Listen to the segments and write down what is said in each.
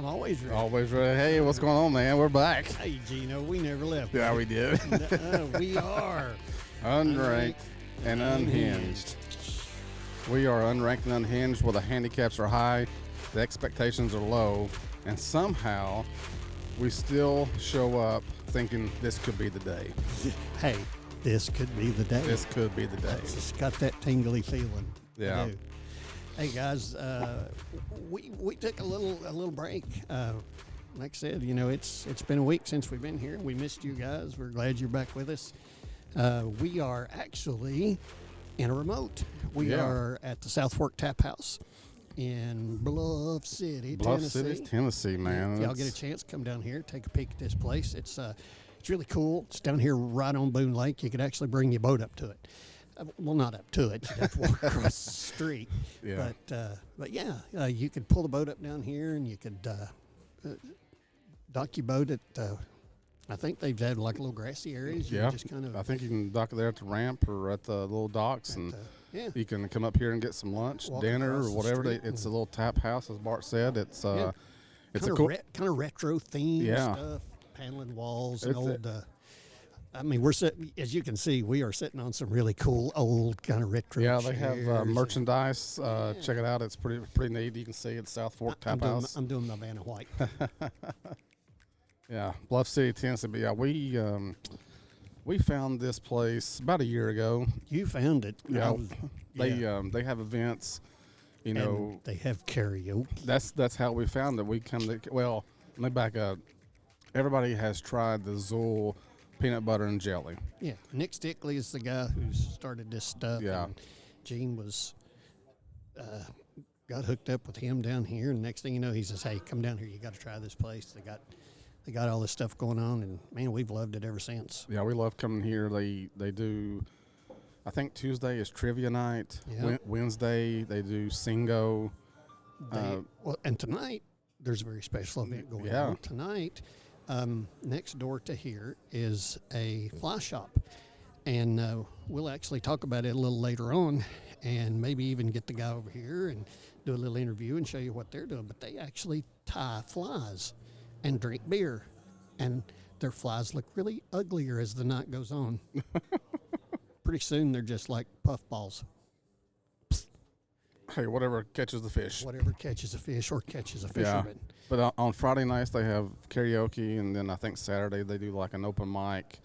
I'm always ready. Always ready. Hey, what's going on, man? We're back. Hey, Gino, we never left. Yeah, we did. We are Unranked and Unhinged. We are unranked and unhinged where the handicaps are high, the expectations are low, and somehow we still show up thinking this could be the day. Hey, this could be the day. This could be the day. It's just got that tingly feeling. Yeah. I do. Hey guys, we took a little break. Like I said, you know, it's been a week since we've been here. We missed you guys. We're glad you're back with us. We are actually in a remote. We are at the South Fork Tap House in Bluff City, Tennessee, man. If y'all get a chance, come down here, take a peek at this place. It's really cool. It's down here right on Boone Lake. You could actually bring your boat up to it. Well, not up to it. You'd have to walk across the street. Yeah. But yeah, you could pull the boat up down here, and you could dock your boat at. I think they've had like little grassy areas. You just kind of. I think you can dock there at the ramp or at the little docks, and you can come up here and get some lunch, dinner, or whatever. It's a little tap house, as Bart said. It's it's a cool kind of retro theme stuff, paneling walls, and old. I mean, we're sitting, as you can see, we are sitting on some really cool old kind of retro. Yeah, they have merchandise. Check it out. It's pretty neat. You can see it's South Fork Tap House. I'm doing my Vanna White. Yeah, Bluff City, Tennessee. But yeah, we found this place about a year ago. You found it. Yeah, they have events. You know, and they have karaoke. That's how we found it. Well, let me back up. Everybody has tried the Zool peanut butter and jelly. Yeah, Nick Stickley is the guy who started this stuff. Yeah, and Gene was got hooked up with him down here, and next thing you know, he says, "Hey, come down here. You got to try this place. They got all this stuff going on, and man, we've loved it ever since." Yeah, we love coming here. They do. I think Tuesday is trivia night. Yep. Wednesday they do Singo. And tonight there's a very special event going on. Tonight, next door to here is a fly shop, and we'll actually talk about it a little later on, and maybe even get the guy over here and do a little interview and show you what they're doing. But they actually tie flies and drink beer, and their flies look really uglier as the night goes on. Pretty soon they're just like puffballs. Hey, whatever catches the fish. Whatever catches a fish or catches a fisherman. Yeah. But on Friday nights they have karaoke, and then I think Saturday they do like an open mic.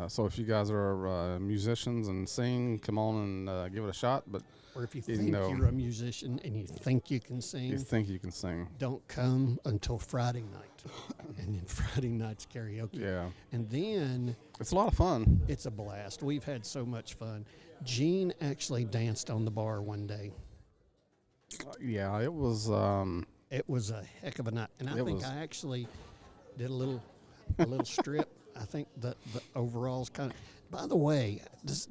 So if you guys are musicians and sing, come on and give it a shot. But or if you think you're a musician and you think you can sing, don't come until Friday night. And then Friday night's karaoke. Yeah. And then it's a lot of fun. It's a blast. We've had so much fun. Gene actually danced on the bar one day. Yeah, it was. It was a heck of a night, and I actually did a little strip. I think the overalls kind of. By the way, does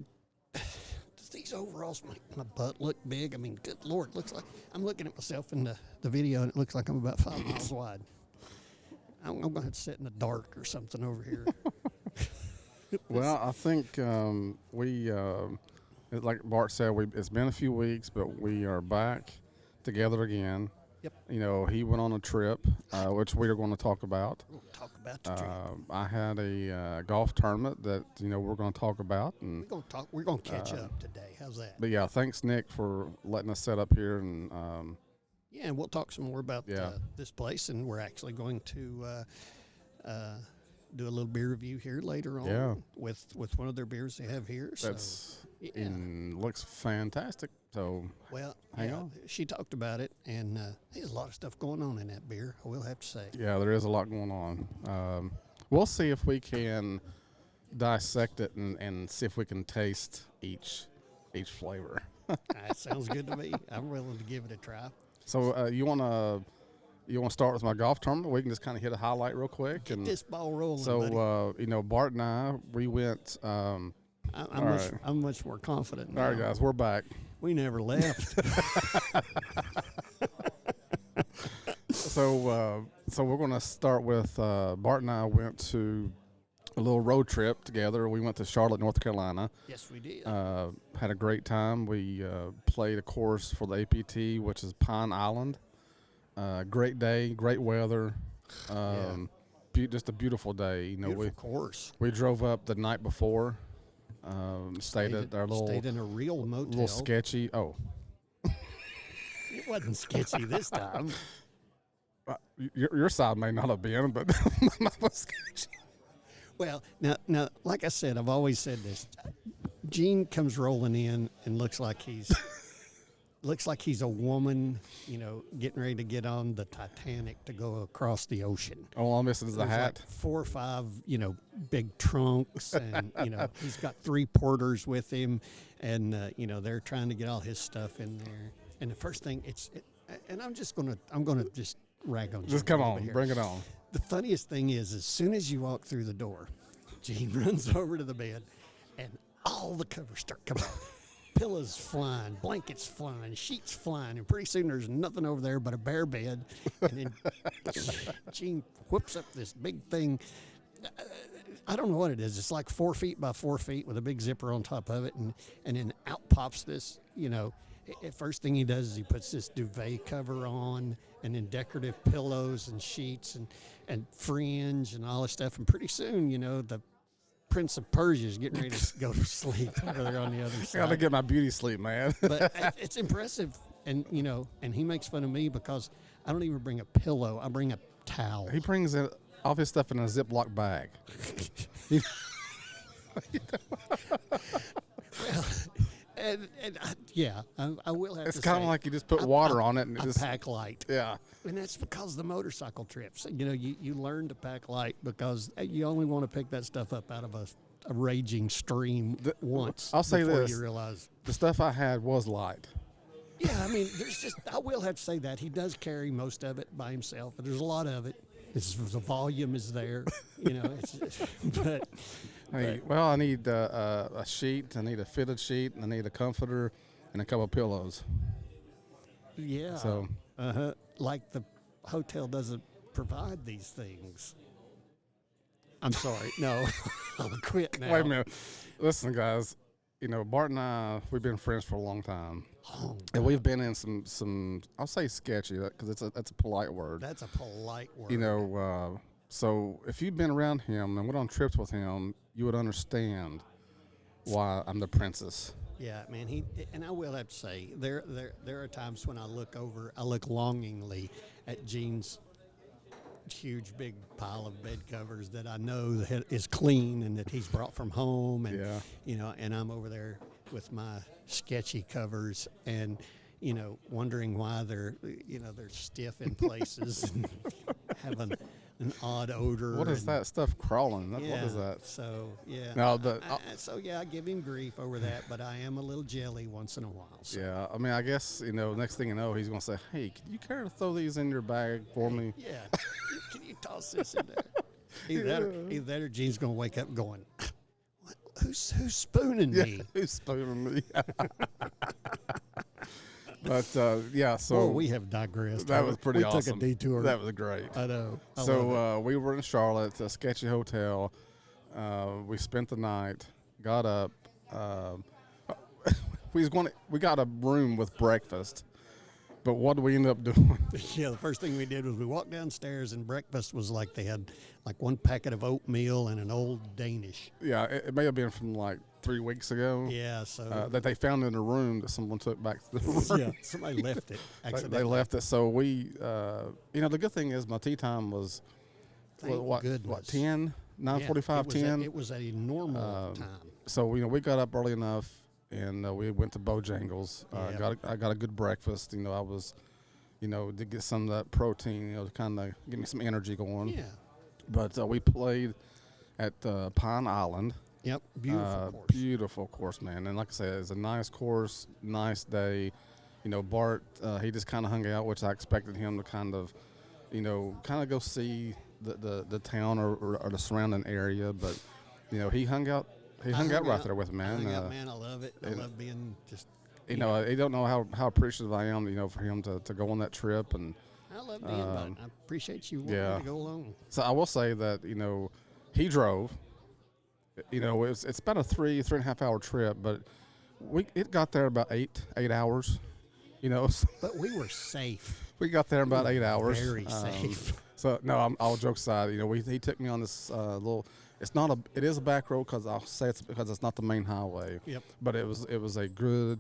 these overalls make my butt look big? I mean, good Lord, it looks like I'm looking at myself in the video, and it looks like I'm about 5 miles wide. I'm going to have to sit in the dark or something over here. Well, I think like Bart said, it's been a few weeks, but we are back together again. Yep. You know, he went on a trip, which we are going to talk about. We'll talk about the trip. I had a golf tournament that we're going to talk about, and we're going to catch up today. How's that? But yeah, thanks Nick for letting us set up here, and and we'll talk some more about this place, and we're actually going to do a little beer review here later on with one of their beers they have here. Looks fantastic. So hang on. She talked about it, and there's a lot of stuff going on in that beer, I will have to say. Yeah, there is a lot going on. We'll see if we can dissect it and see if we can taste each flavor. That sounds good to me. I'm willing to give it a try. So you want to start with my golf tournament? We can just kind of hit a highlight real quick. Get this ball rolling, so, buddy. Bart and I, we went. I'm much more confident now. All right, guys, we're back. We never left. So we're going to start with Bart and I went to a little road trip together. We went to Charlotte, North Carolina. Yes, we did. Had a great time. We played a course for the APT, which is Pine Island. Great day, great weather. Just a beautiful day. You know, Beautiful course. we drove up the night before. Stayed at our stayed in a real motel. little sketchy. Oh, It wasn't sketchy this time. your side may not have been, but mine was sketchy. Well, now, like I said, I've always said this. Gene comes rolling in and looks like he's a woman, you know, getting ready to get on the Titanic to go across the ocean. All I'm missing is the hat. Like 4 or 5, you know, big trunks, and you know, he's got 3 porters with him, and you know, they're trying to get all his stuff in there. And the first thing, and I'm gonna just rag on. Just come on, bring it on. The funniest thing is, as soon as you walk through the door, Gene runs over to the bed, and all the covers start coming out. Pillows flying, blankets flying, sheets flying, and pretty soon there's nothing over there but a bare bed. And then Gene whips up this big thing. I don't know what it is. It's like 4 feet by 4 feet with a big zipper on top of it, and then out pops this, you know. First thing he does is he puts this duvet cover on, and then decorative pillows and sheets and fringe and all this stuff. And pretty soon, you know, the Prince of Persia is getting ready to go to sleep over there on the other side. I gotta get my beauty sleep, man. But it's impressive. And, you know, and he makes fun of me because I don't even bring a pillow. I bring a towel. He brings all his stuff in a Ziploc bag. Well, I will have it's to kind say, of like you just put water on it and it a just pack light. Yeah. And that's because the motorcycle trips. You know, you learn to pack light because you only want to pick that stuff up out of a raging stream once. I'll say before this: you realize the stuff I had was light. Yeah, I mean, I will have to say that he does carry most of it by himself. But there's a lot of it. The volume is there, you know. But Well, I need a sheet. I need a fitted sheet. I need a comforter and a couple of pillows. Yeah. So. Like the hotel doesn't provide these things. I'm sorry. No, I'll quit now. Wait a minute. Listen, guys. You know, Bart and I, we've been friends for a long time. And we've been in some I'll say sketchy, because that's a polite word. That's a polite word. You know, so if you've been around him and went on trips with him, you would understand why I'm the princess. Yeah, man. And I will have to say, there are times when I look longingly at Gene's huge big pile of bed covers that I know that is clean and that he's brought from home, and you know, and I'm over there with my sketchy covers and, you know, wondering why they're stiff in places and have an odd odor. What is that stuff crawling? What is that? So yeah. No, but I give him grief over that, but I am a little jelly once in a while. So. Yeah, I mean, I guess, you know, next thing you know, he's gonna say, "Hey, can you care to throw these in your bag for me?" Yeah. Can you toss this in there? Either that or Gene's gonna wake up going, Who's spooning me? Who's spooning me? But so we have digressed. That was pretty awesome. We took a detour. That was great. I know. So we were in Charlotte, a sketchy hotel. We spent the night. Got up. We got a room with breakfast. But what did we end up doing? Yeah, the first thing we did was we walked downstairs, and breakfast was like they had like one packet of oatmeal and an old Danish. Yeah, it may have been from like 3 weeks ago. Yeah, so that they found in a room that someone took back to the room. Yeah, somebody left it. They left it. So we, you know, the good thing is my tea time was what 10, 9:45, 10. It was a normal time. So, you know, we got up early enough. And we went to Bojangles. I got a good breakfast. You know, I was, you know, to get some of that protein, you know, to kind of give me some energy going. Yeah. But we played at Pine Island. Yep, beautiful course. Beautiful course, man. And like I said, it's a nice course, nice day. You know, Bart, he just kind of hung out, which I expected him to kind of, you know, go see the town or the surrounding area. But, you know, he hung out. He hung out right there with me, man. Man, I love it. I love being just. You know, you don't know how appreciative I am, you know, for him to go on that trip. And I love being about it. I appreciate you wanting to go along. So I will say that, you know, he drove. You know, it's about a 3.5 hour trip, but it got there about 8 hours. You know, but we were safe. we got there in about 8 hours. Very safe. So no, all jokes aside, he took me on this little. It is a back road because I'll say it's because it's not the main highway. Yep. But it was a good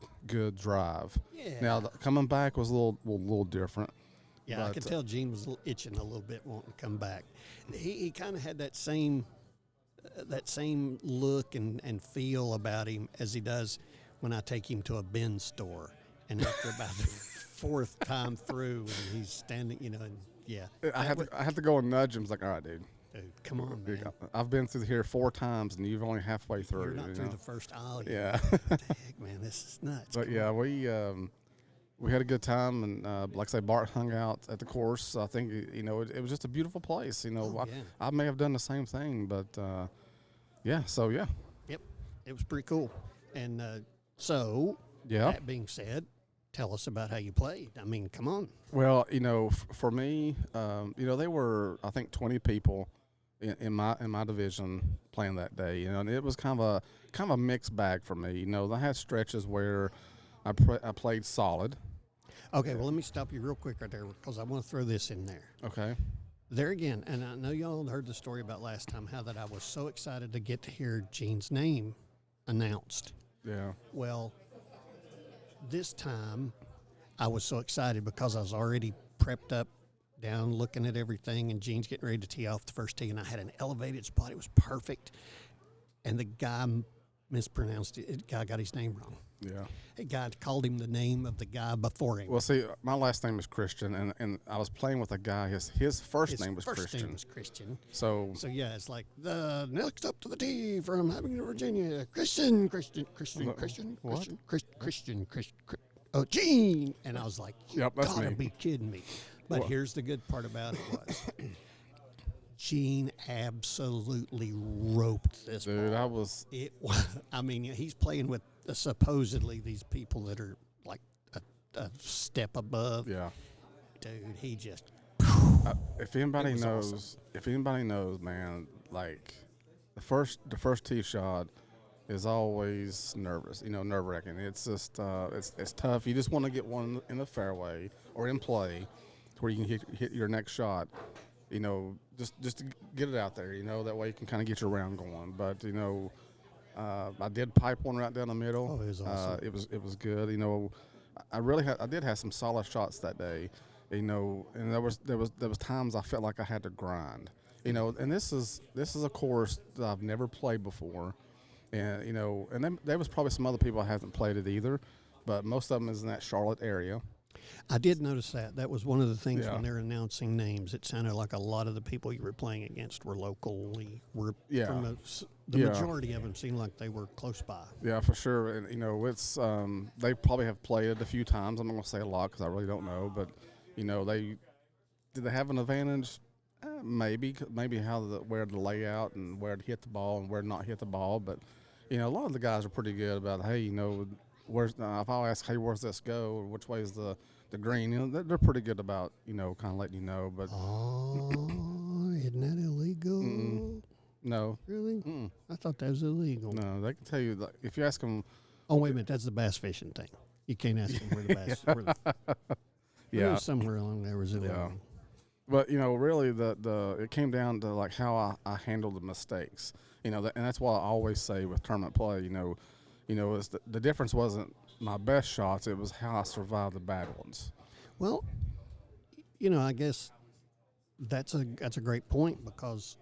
drive. Yeah. Now coming back was a little different. Yeah, but, I could tell Gene was itching a little bit, wanting to come back. He kind of had that same look and feel about him as he does when I take him to a bin store. And after about the fourth time through, and he's standing, and yeah. I have to go and nudge him. It's like, all right, dude. Dude, come on, man. I've been through here 4 times, and you've only halfway through. You're not through the first aisle yet. Yeah. Heck, man, this is nuts. But yeah, we had a good time, and like I say, Bart hung out at the course. I think it was just a beautiful place. I may have done the same thing, but yeah. So yeah. Yep, it was pretty cool. And so that being said, tell us about how you played. I mean, come on. Well, for me, they were, I think, 20 people in my division playing that day. And it was kind of a mixed bag for me. I had stretches where I played solid. Okay, well, let me stop you real quick right there because I want to throw this in there. Okay. There again, and I know y'all heard the story about last time, how that I was so excited to get to hear Gene's name announced. Yeah. Well, this time I was so excited because I was already prepped up, down, looking at everything, and Gene's getting ready to tee off the first tee, and I had an elevated spot. It was perfect. And the guy mispronounced it. The guy got his name wrong. Yeah. The guy called him the name of the guy before him. Well, see, my last name is Christian, and I was playing with a guy. His first name was Christian. His first name was Christian. So yeah, it's like the next up to the tee from Abingdon, Virginia, Christian. Oh, Gene. And I was like, you gotta be kidding me. But here's the good part about it was Gene absolutely roped this ball. I mean, he's playing with supposedly these people that are like a step above. Yeah. Dude, he just. If anybody knows, awesome. Man, like the first tee shot is always nerve-wracking. It's just it's tough. You just want to get one in the fairway or in play, where you can hit your next shot. Just to get it out there. That way you can kind of get your round going. But I did pipe one right down the middle. Oh, it was awesome. It was good. I did have some solid shots that day. And there was times I felt like I had to grind. And this is a course that I've never played before. And and then there was probably some other people I haven't played it either, but most of them is in that Charlotte area. I did notice that. That was one of the things when they're announcing names. It sounded like a lot of the people you were playing against were locally. The majority of them seemed like they were close by. Yeah, for sure. And it's they probably have played it a few times. I'm not going to say a lot because I really don't know, but did they have an advantage? Maybe where to lay out and where to hit the ball and where to not hit the ball, but. A lot of the guys are pretty good about, hey, where's if I'll ask, hey, where's this go? Or which way is the green? They're pretty good about, kind of letting you know. But isn't that illegal? No. Really? I thought that was illegal. No, they can tell you, like, if you ask them. Oh, wait a minute, that's the bass fishing thing. You can't ask them where the bass. Yeah. Somewhere along there was illegal. Yeah. But really, it came down to like how I handled the mistakes. And that's why I always say with tournament play, is the difference wasn't my best shots; it was how I survived the bad ones. Well, I guess that's a great point because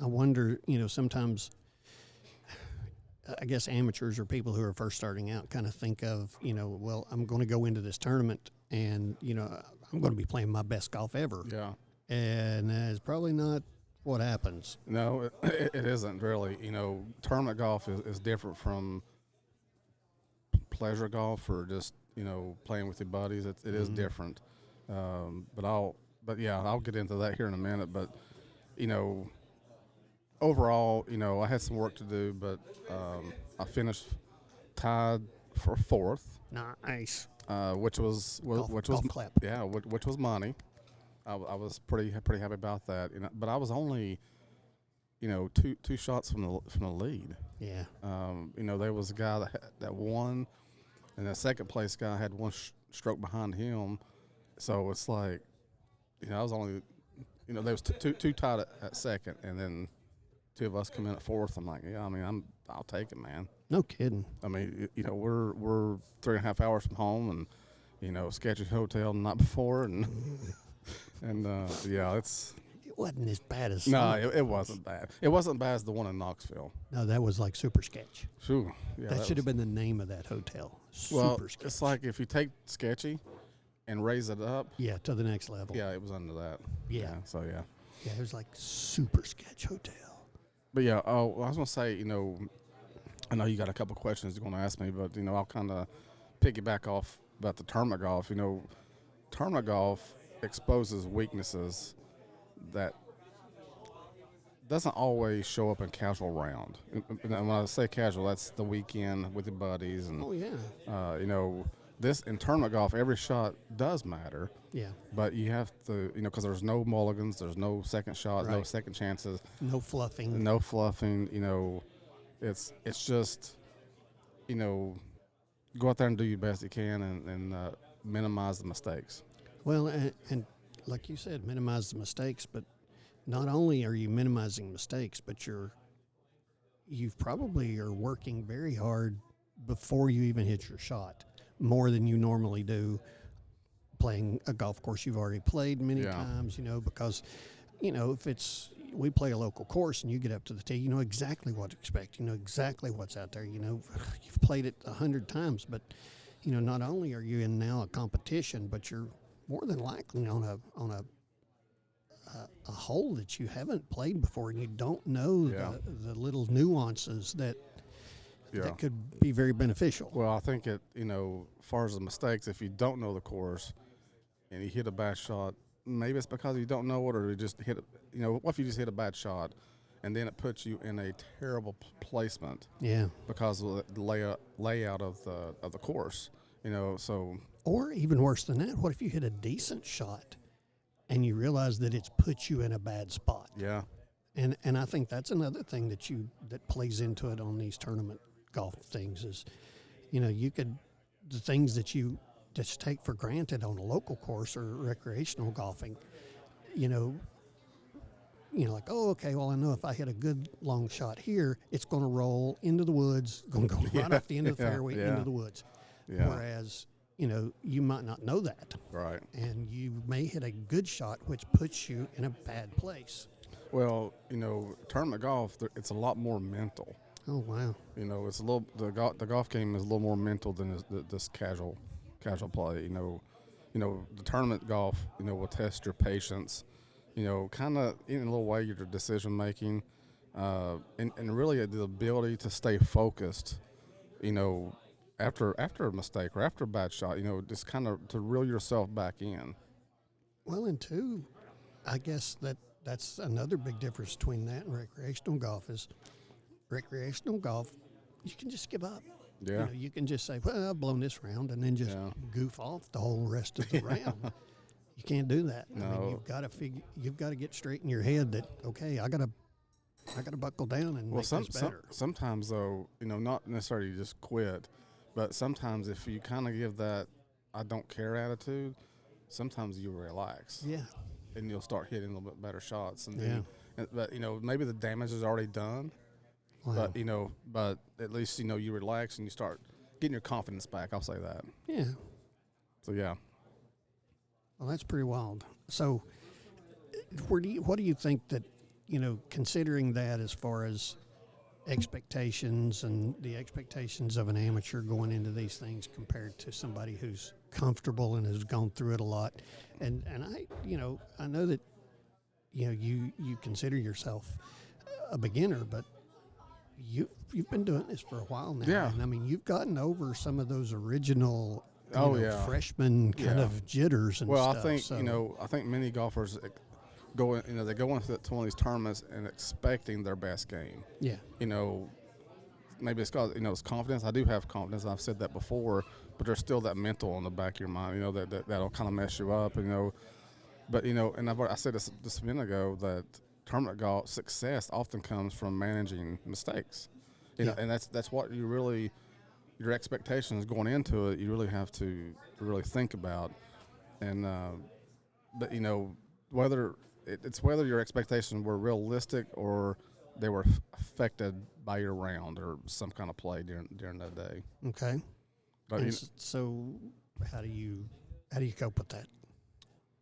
I wonder, sometimes I guess amateurs or people who are first starting out kind of think of, well, I'm going to go into this tournament and I'm going to be playing my best golf ever. Yeah, and it's probably not what happens. No, it isn't really. Tournament golf is different from pleasure golf or just playing with your buddies. It is different. But I'll get into that here in a minute. But overall, I had some work to do, but I finished tied for fourth. Nice. Which was golf clap. Yeah, which was money. I was pretty happy about that, but I was only, two shots from the lead. Yeah. There was a guy that won, and the second place guy had one stroke behind him, So it's like, I was only, there was two tied at second, and then two of us come in at fourth. I'm like, yeah, I mean, I'll take it, man. No kidding. I mean, we're 3.5 hours from home, and sketchy hotel the night before, and yeah, it's. It wasn't as bad as. No, it wasn't bad. It wasn't bad as the one in Knoxville. No, that was like super sketch. Phew, yeah, that should have been the name of that hotel. Well, Super sketch. it's like if you take sketchy and raise it up. Yeah, to the next level. Yeah, it was under that. Yeah. So yeah. Yeah, it was like super sketch hotel. But yeah, I was gonna say, I know you got a couple questions you're gonna ask me, but I'll kind of piggyback off about the tournament golf. Tournament golf exposes weaknesses that doesn't always show up in casual round. And when I say casual, that's the weekend with your buddies, and oh yeah, this in tournament golf, every shot does matter. Yeah. But you have to, because there's no mulligans, there's no second shot, right. no second chances, no fluffing. no fluffing. It's just, go out there and do your best you can, and minimize the mistakes. Well, and like you said, minimize the mistakes. But not only are you minimizing mistakes, but you probably are working very hard before you even hit your shot, more than you normally do playing a golf course you've already played many times, because, if we play a local course and you get up to the tee, you know exactly what to expect. You know exactly what's out there. You've played it 100 times, but, not only are you in now a competition, but you're more than likely on a hole that you haven't played before, and you don't know the little nuances that could be very beneficial. Well, I think as far as the mistakes, if you don't know the course and you hit a bad shot, maybe it's because you don't know it, or you just hit what if you just hit a bad shot and then it puts you in a terrible placement? Yeah. Because of the layout of the course, so. Or even worse than that, what if you hit a decent shot and you realize that it's put you in a bad spot? Yeah. And I think that's another thing that plays into it on these tournament golf things is, the things that you just take for granted on a local course or recreational golfing, like, oh, okay, well, I know if I hit a good long shot here, it's going to roll into the woods, going to go right off the end of the fairway into the woods. Yeah. Whereas, you might not know that. Right. And you may hit a good shot, which puts you in a bad place. Well, tournament golf, it's a lot more mental. Oh, wow. It's a little, the golf game is a little more mental than this casual play. The tournament golf, will test your patience, kind of in a little way your decision making, and really the ability to stay focused, after a mistake or after a bad shot, just kind of to reel yourself back in. Well, and two, I guess that's another big difference between that and recreational golf is recreational golf, you can just give up. Yeah. You can just say, well, I've blown this round, and then just goof off the whole rest of the round. You can't do that. No. I mean, you've got to get straight in your head that, okay, I gotta buckle down and make this better. Sometimes though, not necessarily just quit, but sometimes if you kind of give that I don't care attitude, sometimes you relax. Yeah. And you'll start hitting a little bit better shots. And then, but maybe the damage is already done. Wow. But at least you relax and you start getting your confidence back. I'll say that. Yeah. So yeah. Well, that's pretty wild. So, what do you think that considering that as far as expectations and the expectations of an amateur going into these things compared to somebody who's comfortable and has gone through it a lot, and I know that you consider yourself a beginner, but you've been doing this for a while now. Yeah. And I mean, you've gotten over some of those original freshman kind of jitters and stuff. Well, I think many golfers go into one of these tournaments and expecting their best game. Yeah. Maybe it's because it's confidence. I do have confidence. I've said that before, but there's still that mental on the back of your mind. That'll kind of mess you up. But and I said this just a minute ago that tournament golf success often comes from managing mistakes. And that's what you really, your expectations going into it, you really have to really think about. and but whether it's whether your expectations were realistic or they were affected by your round or some kind of play during that day. Okay. But so how do you cope with that?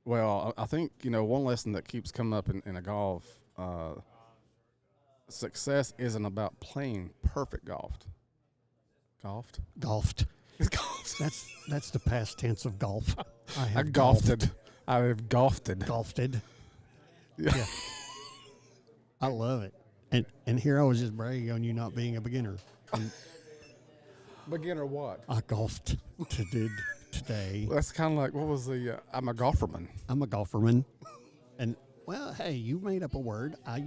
Well, I think one lesson that keeps coming up in a golf, success isn't about playing perfect golfed. Golfed. It's golfed. That's the past tense of golf. I golfed. I have golfed. Golfed. Yeah. I love it. And here I was just bragging on you not being a beginner. Beginner what? I golfed today. Well, that's kind of like, what was the, I'm a golferman. I'm a golferman. And, well, hey, you made up a word. I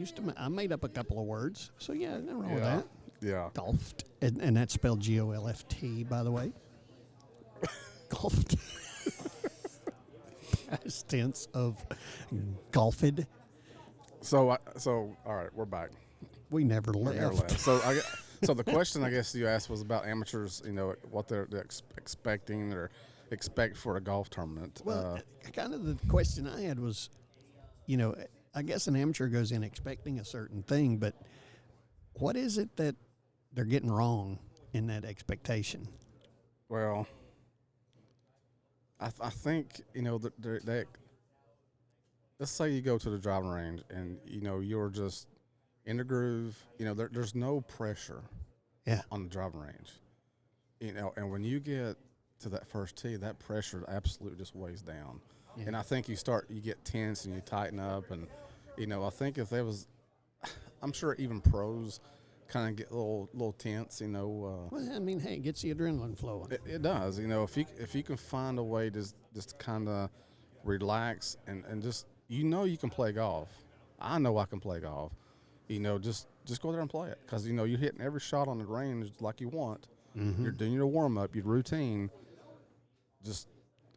made up a couple of words. So, yeah, nothing wrong with that. Yeah. Golfed. And that's spelled Golft, by the way. Golfed. Past tense of golfed. So all right, we're back. We never left. So the question I guess you asked was about amateurs, what they're expecting or expect for a golf tournament. Well, kind of the question I had was, I guess an amateur goes in expecting a certain thing, but what is it that they're getting wrong in that expectation? Well, I think, they let's say you go to the driving range and, you're just in the groove. There's no pressure on the driving range. And when you get to that first tee, that pressure absolutely just weighs down. Yeah. And I think you get tense and you tighten up. And, I think if there was, I'm sure even pros kind of get a little tense, Well, I mean, hey, it gets the adrenaline flowing. It does. If you can find a way to just kind of relax and just, you can play golf. I know I can play golf. Just go there and play it because, you're hitting every shot on the range like you want. Mm-hmm. You're doing your warm-up, your routine. Just,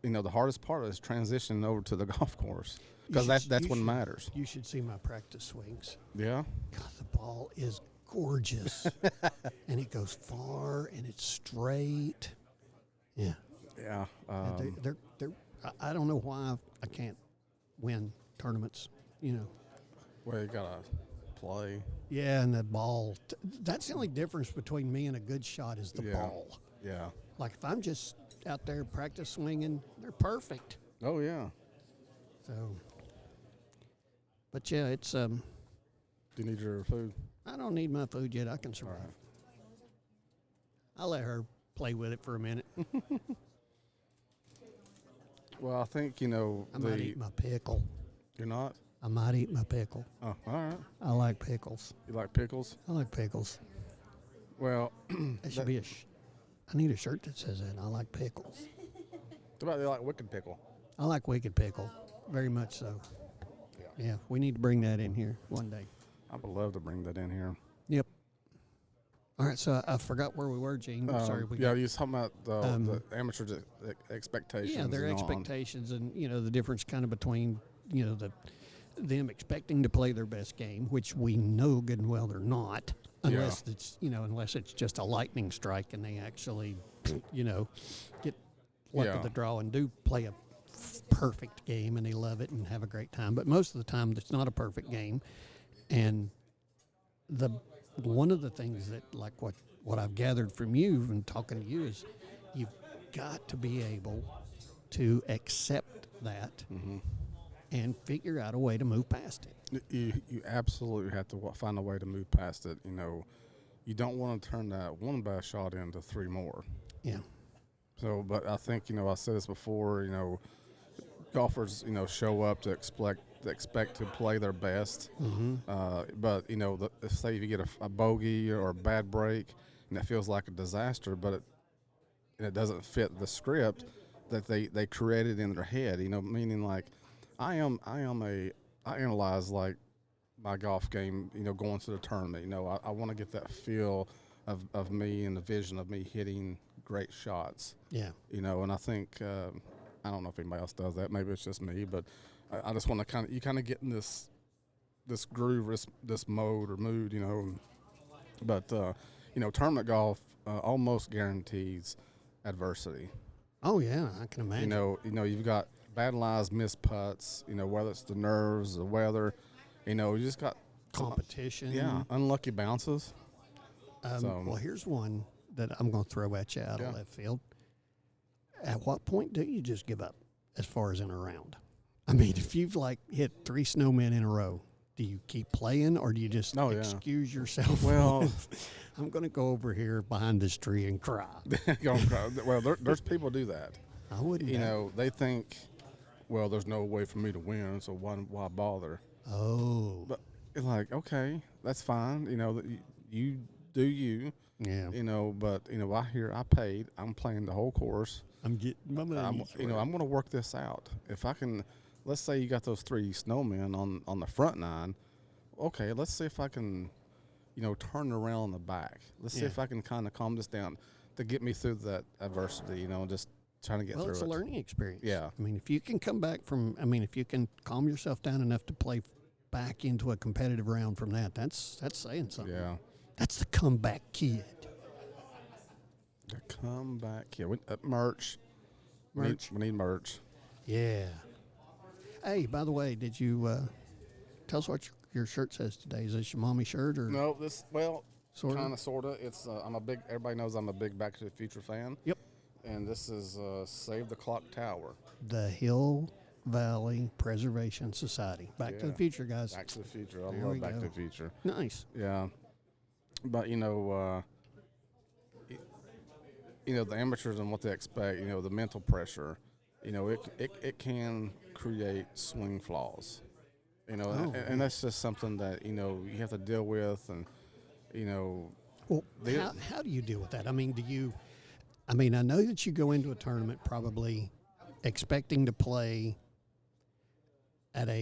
the hardest part is transitioning over to the golf course because that's when it matters. You should see my practice swings. Yeah? God, the ball is gorgeous. And it goes far and it's straight. Yeah. Yeah. They're I don't know why I can't win tournaments, Well, you got to play. Yeah, and the ball. That's the only difference between me and a good shot is the ball. Yeah. Like if I'm just out there practice swinging, they're perfect. Oh, yeah. So, but yeah, it's Do you need your food? I don't need my food yet. I can survive. Right. I'll let her play with it for a minute. Well, I think, I might eat my pickle. You're not? I might eat my pickle. Oh, all right. I like pickles. You like pickles? I like pickles. Well, that should be I need a shirt that says that. I like pickles. What about you like wicked pickle? I like wicked pickle. Very much so. Yeah, we need to bring that in here one day. I would love to bring that in here. Yep. All right, so I forgot where we were, Gene. Sorry. You were talking about the amateur expectations. Yeah, their expectations and, the difference kind of between, them expecting to play their best game, which we know good and well they're not, unless it's just a lightning strike and they actually, get luck of the draw and do play a perfect game and they love it and have a great time. But most of the time, it's not a perfect game. And one of the things that, like what I've gathered from you and talking to you is you've got to be able to accept that and figure out a way to move past it. You absolutely have to find a way to move past it. You don't want to turn that one bad shot into three more. Yeah. So, but I think, I said this before, golfers, show up to expect to play their best. Mm-hmm. But, say if you get a bogey or a bad break and it feels like a disaster, but it doesn't fit the script that they created in their head, meaning like I analyze like my golf game, going to the tournament. I want to get that feel of me and the vision of me hitting great shots. Yeah. And I think, I don't know if anybody else does that. Maybe it's just me, but I just want to kind of get in this groove, this mode or mood, But, tournament golf almost guarantees adversity. Oh, yeah, I can imagine. You've got vandalized missed putts, whether it's the nerves, the weather, you just got competition. Unlucky bounces. Well, here's one that I'm going to throw at you out of left field. At what point do you just give up as far as in a round? I mean, if you've hit 3 snowmen in a row, do you keep playing or do you just excuse yourself? Well, I'm going to go over here behind this tree and cry. Well, there's people do that. I wouldn't. They think, well, there's no way for me to win, so why bother? Oh. But it's like, okay, that's fine. You do you. Yeah. But I paid. I'm playing the whole course. I'm getting my money. I'm going to work this out. If I can, let's say you got those 3 snowmen on the front 9. Okay, let's see if I can, turn it around on the back. Let's see if I can kind of calm this down to get me through that adversity. Just trying to get through it. Well, it's a learning experience. Yeah. I mean, if you can come back if you can calm yourself down enough to play back into a competitive round from that's saying something. Yeah. That's the comeback kid. The comeback kid. Merch. We need merch. Yeah. Hey, by the way, did you tell us what your shirt says today? Is this your mommy shirt or? No, kind of, sorta. It's everybody knows I'm a big Back to the Future fan. Yep. And this is Save the Clock Tower. The Hill Valley Preservation Society. Back to the Future, guys. Back to the Future. I love Back to the Future. Nice. Yeah. But, the amateurs and what they expect, the mental pressure, it can create swing flaws, and that's just something that, you have to deal with. And, well, how do you deal with that? I mean, I know that you go into a tournament probably expecting to play at how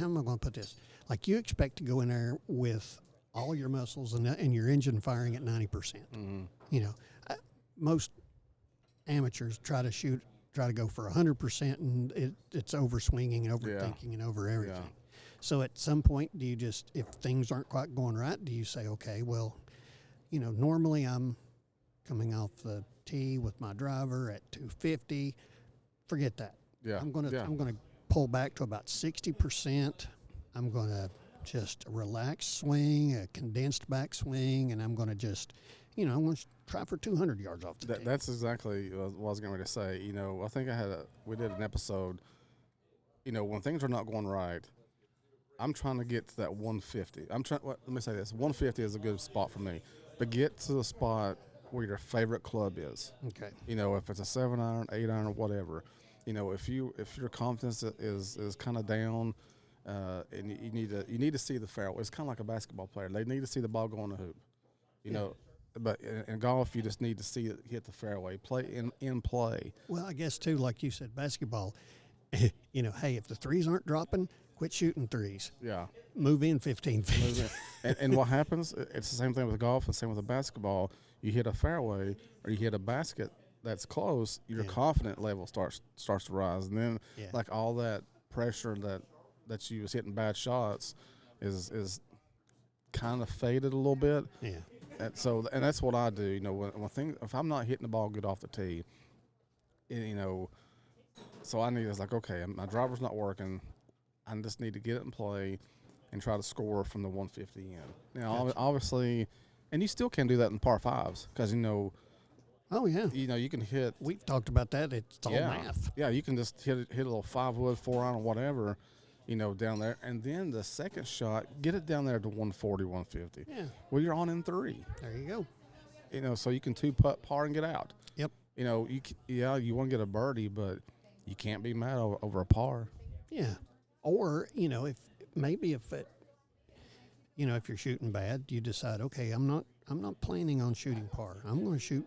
am I going to put this? Like you expect to go in there with all your muscles and your engine firing at 90%. Mm-hmm. Most amateurs try to go for 100%, and it's over swinging and overthinking and over everything. Yeah. So at some point, do you just, if things aren't quite going right, do you say, okay, well, normally I'm coming off the tee with my driver at 250. Forget that. Yeah. I'm gonna pull back to about 60%. I'm gonna just a relaxed swing, a condensed back swing, and I'm gonna just, I'm gonna try for 200 yards off the tee. That's exactly what I was going to say. I think we did an episode. When things are not going right, I'm trying to get to that 150. Let me say this: 150 is a good spot for me, but get to the spot where your favorite club is. Okay. If it's a 7-iron, 8-iron, or whatever. If your confidence is kind of down, and you need to see the fairway. It's kind of like a basketball player. They need to see the ball go in the hoop. But in golf, you just need to see it hit the fairway. Play in play. Well, I guess too, like you said, basketball. Hey, if the threes aren't dropping, quit shooting threes. Yeah. Move in 15 feet. and what happens? It's the same thing with golf and same with the basketball. You hit a fairway or you hit a basket that's close, your confidence level starts to rise, and then like all that pressure that you was hitting bad shots is kind of faded a little bit. Yeah. And that's what I do. If I'm not hitting the ball good off the tee, so it's like, okay, my driver's not working. I just need to get it in play and try to score from the 150 in. Now, obviously, and you still can do that in par fives because Oh yeah. You can hit. We've talked about that. It's all math. Yeah, you can just hit a little 5-wood, 4-iron, or whatever, down there, and then the second shot, get it down there to 140, 150. Yeah. Well, you're on in 3. There you go. So you can 2-putt par and get out. Yep. You want to get a birdie, but you can't be mad over a par. Yeah. Or if you're shooting bad, you decide, okay, I'm not planning on shooting par. I'm going to shoot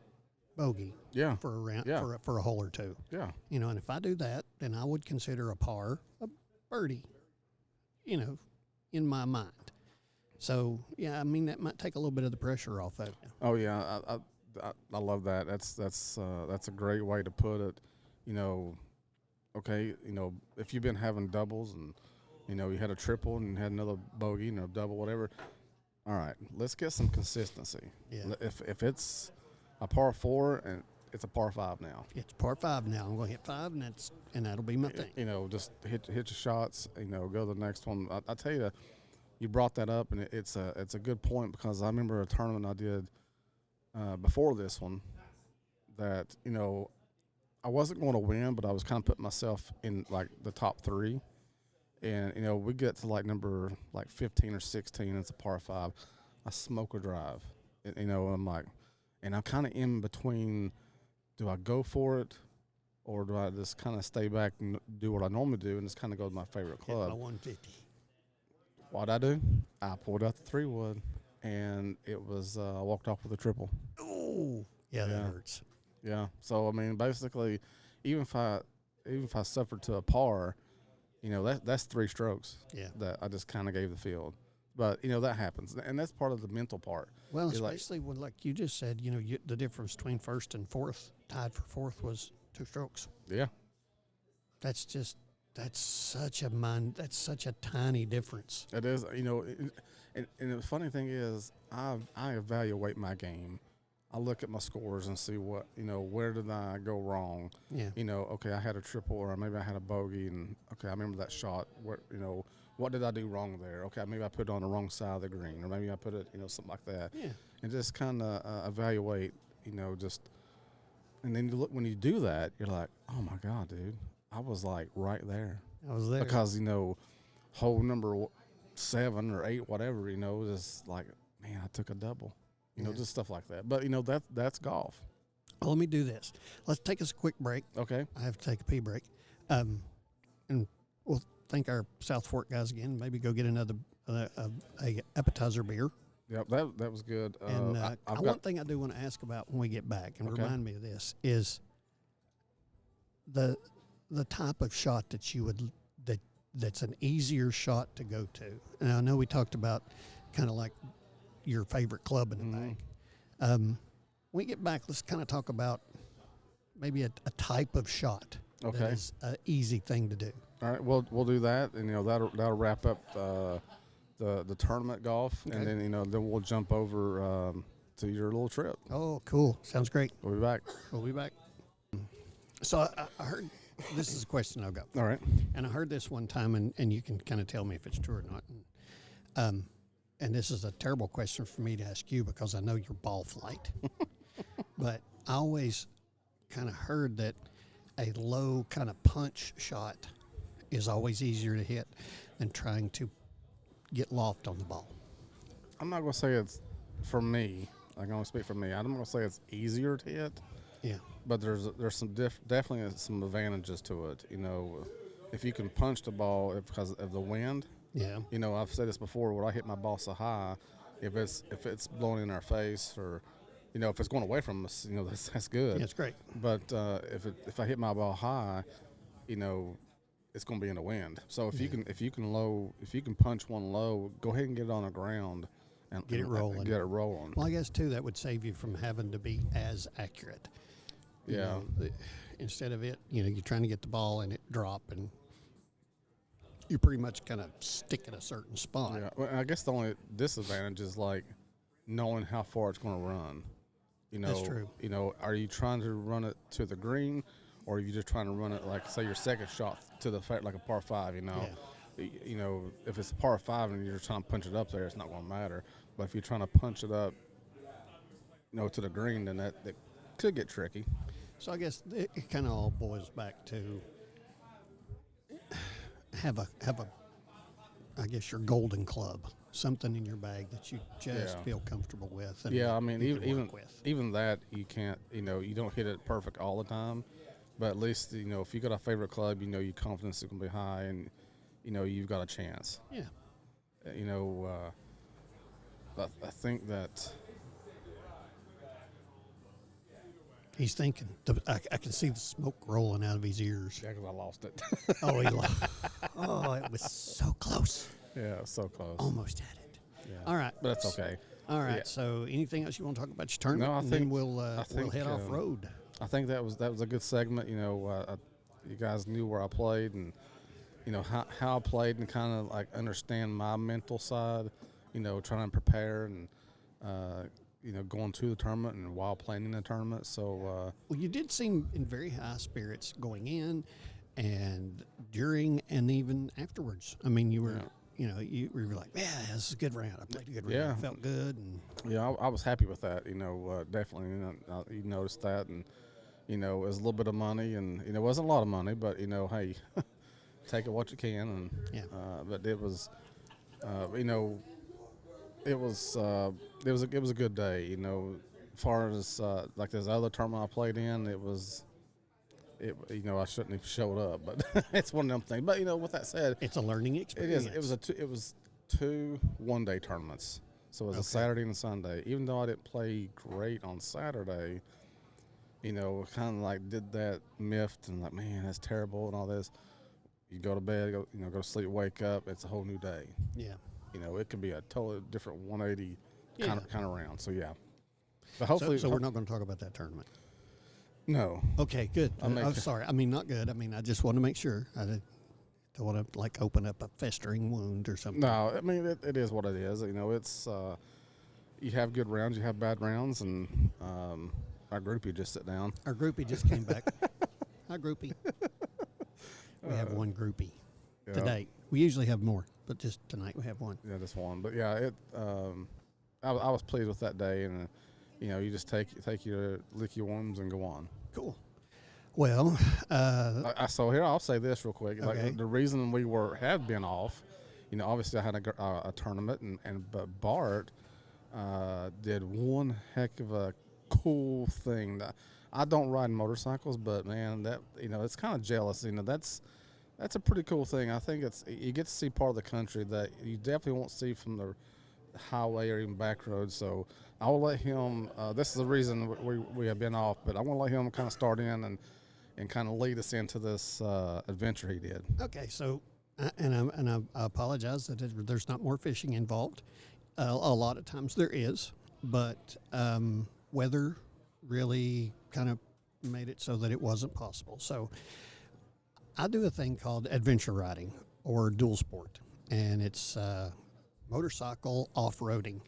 bogey. Yeah. For a round, for a hole or two. Yeah. And if I do that, then I would consider a par a birdie. In my mind. So that might take a little bit of the pressure off of you. Oh yeah, I love that. That's a great way to put it. Okay, if you've been having doubles and you had a triple and had another bogey, double, whatever. All right, let's get some consistency. Yeah. If it's a par 4 it's a par 5 now. It's par 5 now. I'm going to hit 5, and that'll be my thing. You know, just hit your shots. You know, go to the next one. I tell you, you brought that up, and it's a good point, because I remember a tournament I did before this one that, you know, I wasn't going to win, but I was kind of putting myself in like the top 3. And, you know, we get to like number like 15 or 16, it's a par 5. I smoke a drive. And, you know, I'm like, and I'm kind of in between, do I go for it or do I just kind of stay back and do what I normally do and just kind of go to my favorite club? Hit my 150. What'd I do? I pulled out the 3-wood, and it was, I walked off with a triple. Oh, yeah, that hurts. Yeah. So, I mean, basically, even if I suffered to a par, you know, that's 3 strokes that I just kind of gave the field. But, you know, that happens. And that's part of the mental part. Well, especially when, like you just said, you know, the difference between first and fourth, tied for fourth, was 2 strokes. Yeah. That's such a tiny difference. It is, you know, and the funny thing is I evaluate my game. I look at my scores and see what, you know, where did I go wrong? Yeah. You know, okay, I had a triple, or maybe I had a bogey, and okay, I remember that shot. Where, you know, what did I do wrong there? Okay, maybe I put it on the wrong side of the green, or maybe I put it, you know, something like that. Yeah. And just kind of evaluate, you know, just, and then you look, when you do that, you're like, oh my God, dude, I was like right there. I was there. Because, you know, hole number 7 or 8, whatever, you know, just like, man, I took a double. You know, just stuff like that. But, you know, that's golf. Well, let me do this. Let's take us a quick break. Okay. I have to take a pee break. And we'll thank our South Fork guys again. Maybe go get another a appetizer beer. Yep, that was good. And one thing I do want to ask about when we get back, and remind me of this, is the type of shot that you would that's an easier shot to go to. And I know we talked about kind of like your favorite club in the bag. When we get back, let's kind of talk about maybe a type of shot that is an easy thing to do. All right, we'll do that, and, you know, that'll wrap up the tournament golf, and then, you know, then we'll jump over to your little trip. Oh, cool! Sounds great. We'll be back. We'll be back. So I heard, this is a question I've got. All right. And I heard this one time, and you can kind of tell me if it's true or not. And this is a terrible question for me to ask you because I know your ball flight. But I always kind of heard that a low kind of punch shot is always easier to hit than trying to get loft on the ball. I'm not going to say it's, for me, I can only speak for me, I'm not going to say it's easier to hit. Yeah. But there's some definitely some advantages to it. You know, if you can punch the ball because of the wind. Yeah. You know, I've said this before. When I hit my ball so high, if it's blowing in our face, or, you know, if it's going away from us, you know, that's good. Yeah, it's great. But if I hit my ball high, you know, it's going to be in the wind. So if you can punch one low, go ahead and get it on the ground and get it rolling. Get it rolling. Well, I guess too that would save you from having to be as accurate. You know, instead of it, you know, you're trying to get the ball and it drop, and you pretty much kind of stick at a certain spot. Yeah, well, I guess the only disadvantage is like knowing how far it's going to run. You know, that's true. You know, are you trying to run it to the green, or are you just trying to run it like, say, your second shot to the like a par 5? You know, you know, if it's a par 5 and you're trying to punch it up there, it's not going to matter. But if you're trying to punch it up, you know, to the green, then that could get tricky. So I guess it kind of all boils back to have a I guess your golden club, something in your bag that you just feel comfortable with. And I mean, even that, you can't, you know, you don't hit it perfect all the time, but at least, you know, if you got a favorite club, you know, your confidence is going to be high, and, you know, you've got a chance. Yeah. You know, I think that he's thinking. I can see the smoke rolling out of his ears. Yeah, because I lost it. Oh, he lost. Oh, it was so close. Yeah, so close. Almost had it. Yeah. All right. But that's okay. All right. Yeah. So anything else you want to talk about your tournament? No, I and think then we'll head off road. I think that was a good segment. You know, you guys knew where I played, and, you know, how I played, and kind of like understand my mental side. You know, trying to prepare and going to the tournament and while playing in the tournament. So, well, you did seem in very high spirits going in and during and even afterwards. I mean, you were, you were like, yeah, this is a good round. I played a good round. Yeah. It felt good. And yeah, I was happy with that. Definitely. You noticed that, and it was a little bit of money, and it wasn't a lot of money, but hey, take it what you can, and yeah. But it was, it was a good day. As far as like this other tournament I played in, I shouldn't have showed up, but it's one of them things. But with that said, it's a learning experience. It is. It was two one-day tournaments, so it was a Saturday and a Sunday. Even though I didn't play great on Saturday, kind of like did that miffed and like, man, that's terrible and all this. You go to bed, go to sleep, wake up. It's a whole new day. Yeah. It could be a totally different 180 kind of round. So yeah, but hopefully, so we're not going to talk about that tournament. No. Okay, good. I'm sorry. I mean, not good. I mean, I just want to make sure. I don't want to open up a festering wound or something. No, I mean it is what it is. It's you have good rounds, you have bad rounds, and our groupie just sit down. Our groupie just came back. Hi, groupie. We have one groupie today. We usually have more, but just tonight we have one. Yeah, just one. But yeah, I was pleased with that day, and you just take your lick your wounds and go on. Cool. Well, so here I'll say this real quick. Okay. Like the reason we have been off, obviously I had a tournament, but Bart did one heck of a cool thing. I don't ride motorcycles, but man, that it's kind of jealous. That's a pretty cool thing. I think you get to see part of the country that you definitely won't see from the highway or even back roads. So I will let him. This is the reason we have been off, but I want to let him kind of start in and kind of lead us into this adventure he did. Okay, so I apologize that there's not more fishing involved. A lot of times there is, but weather really kind of made it so that it wasn't possible. So I do a thing called adventure riding or dual sport, and it's motorcycle off-roading.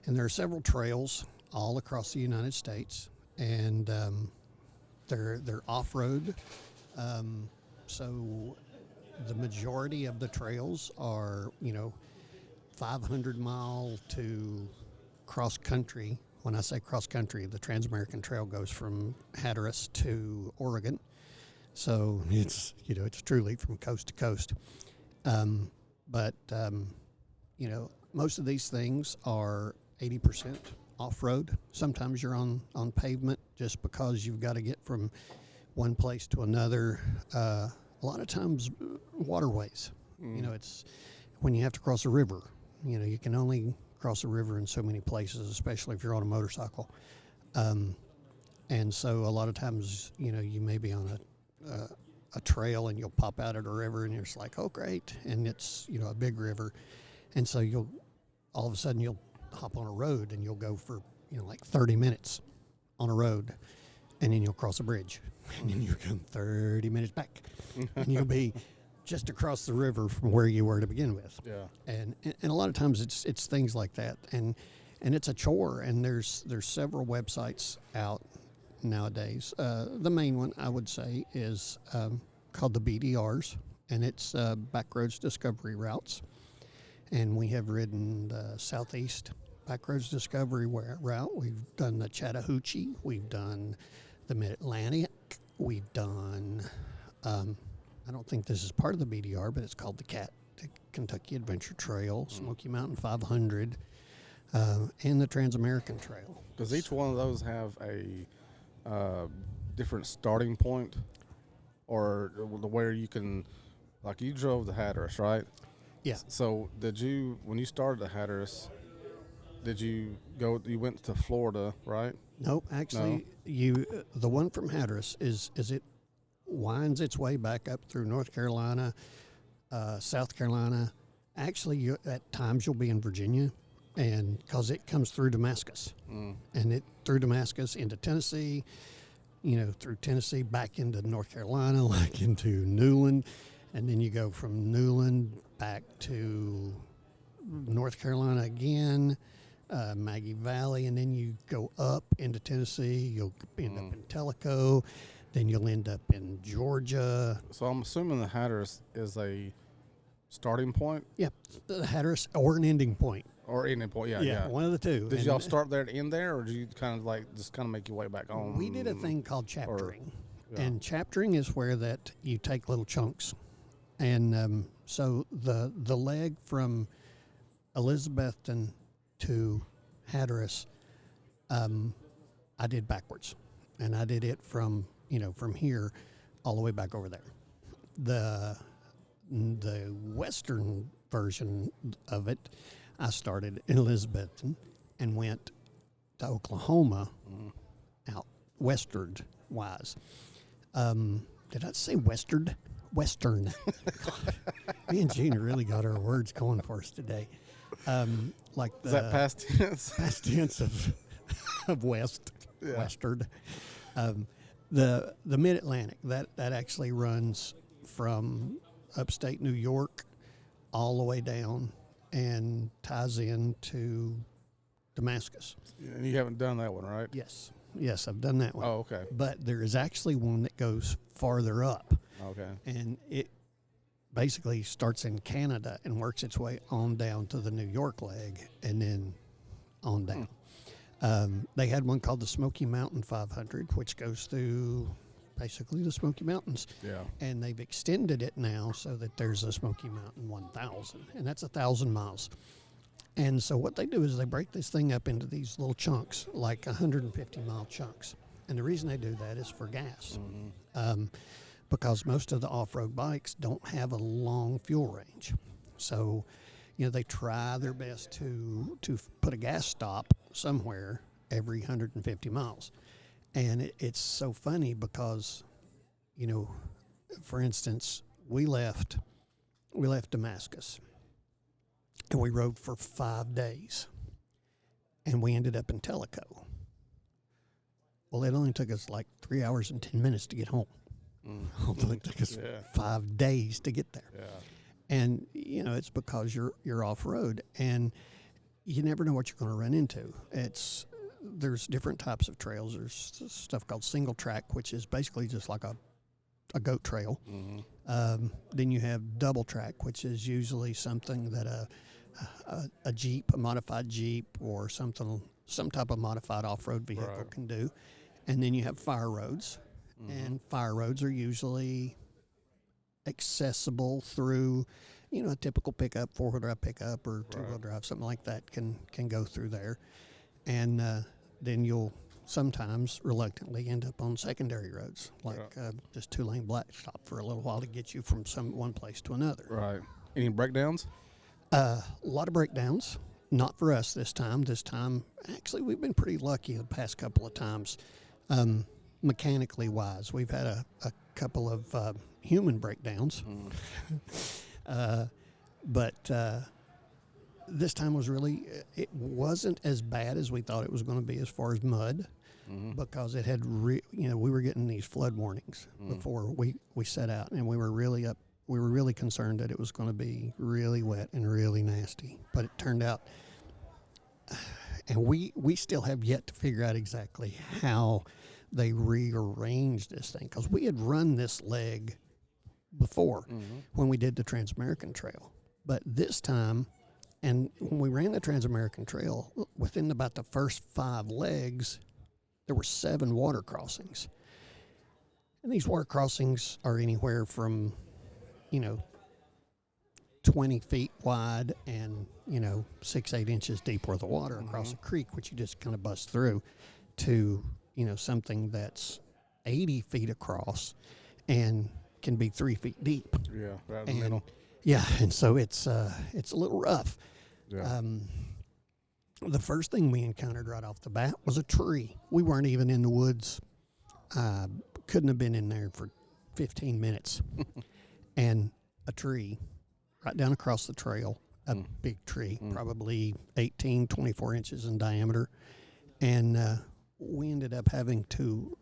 And there are several trails all across the United States, and they're off-road. So the majority of the trails are, 500 mile to cross country. When I say cross country, the Trans-American Trail goes from Hatteras to Oregon. So it's, it's truly from coast to coast. But most of these things are 80% off-road. Sometimes you're on pavement just because you've got to get from one place to another. A lot of times waterways. It's when you have to cross a river. You can only cross a river in so many places, especially if you're on a motorcycle. And so a lot of times, you may be on a trail and you'll pop out at a river and you're just like, oh, great. And it's, a big river. And so all of a sudden you'll hop on a road and you'll go for, like 30 minutes on a road, and then you'll cross a bridge and then you'll come 30 minutes back and you'll be just across the river from where you were to begin with. Yeah. And a lot of times it's things like that. And it's a chore, and there's several websites out nowadays. The main one I would say is called the BDRs, and it's Backroads Discovery Routes. And we have ridden the Southeast Backroads Discovery Route. We've done the Chattahoochee. We've done the Mid-Atlantic. We've done, I don't think this is part of the BDR, but it's called the CAT, the Kentucky Adventure Trail, Smoky Mountain 500, and the Trans-American Trail. Does each one of those have a different starting point, or where you can, like you drove the Hatteras, right? Yeah. So when you started the Hatteras, you went to Florida, right? Nope, actually, the one from Hatteras is it winds its way back up through North Carolina, South Carolina. Actually, at times you'll be in Virginia, and because it comes through Damascus, and it through Damascus into Tennessee, through Tennessee back into North Carolina, like into Newland, and then you go from Newland back to North Carolina again, Maggie Valley, and then you go up into Tennessee. You'll end up in Tellico, then you'll end up in Georgia. So I'm assuming the Hatteras is a starting point? Yeah, the Hatteras or an ending point. Or ending point, yeah. One of the two. Did y'all start there and end there, or did you kind of like just kind of make your way back home? We did a thing called chaptering. Yeah. And chaptering is where that you take little chunks. And so the leg from Elizabethton to Hatteras, I did backwards. And I did it from here all the way back over there. The western version of it, I started in Elizabethton and went to Oklahoma out westward wise. Did I say western? Western. Me and Gina really got our words going for us today. Like is that past tense? Past tense of west, western. The Mid-Atlantic, that actually runs from upstate New York all the way down and ties into Damascus. And you haven't done that one, right? Yes, I've done that one. Oh, okay. But there is actually one that goes farther up. Okay. And it basically starts in Canada and works its way on down to the New York leg and then on down. They had one called the Smoky Mountain 500, which goes through basically the Smoky Mountains. Yeah. And they've extended it now so that there's a Smoky Mountain 1000, and that's 1,000 miles. And so what they do is they break this thing up into these little chunks, like 150-mile chunks. And the reason they do that is for gas, because most of the off-road bikes don't have a long fuel range. So, they try their best to put a gas stop somewhere every 150 miles. And it's so funny because, for instance, we left Damascus. And we rode for 5 days, and we ended up in Tellico. Well, it only took us like 3 hours and 10 minutes to get home. Although it took us 5 days to get there. Yeah. And, it's because you're off-road, and you never know what you're going to run into. There's different types of trails. There's stuff called single track, which is basically just like a goat trail. Then you have double track, which is usually something that a Jeep, a modified Jeep, or some type of modified off-road vehicle can do. And then you have fire roads, and fire roads are usually accessible through, a typical pickup, four-wheel drive pickup or two-wheel drive, something like that can go through there. And then you'll sometimes reluctantly end up on secondary roads, like just two-lane blacktop for a little while to get you from one place to another. Right. Any breakdowns? A lot of breakdowns. Not for us this time. This time, actually, we've been pretty lucky the past couple of times, mechanically wise. We've had a couple of human breakdowns, but this time it wasn't as bad as we thought it was going to be as far as mud, because it had we were getting these flood warnings before we set out, and we were really concerned that it was going to be really wet and really nasty. But it turned out, and we still have yet to figure out exactly how they rearranged this thing, because we had run this leg before when we did the Trans-American Trail. But this time, and when we ran the Trans-American Trail, within about the first 5 legs, there were 7 water crossings. And these water crossings are anywhere from 20 feet wide and, 6-8 inches deep worth of water across a creek, which you just kind of bust through, to, something that's 80 feet across and can be 3 feet deep. Yeah, right in the middle. Yeah, and so it's a little rough. Yeah. The first thing we encountered right off the bat was a tree. We weren't even in the woods. Couldn't have been in there for 15 minutes. And a tree right down across the trail, a big tree, probably 18, 24 inches in diameter. And we ended up having to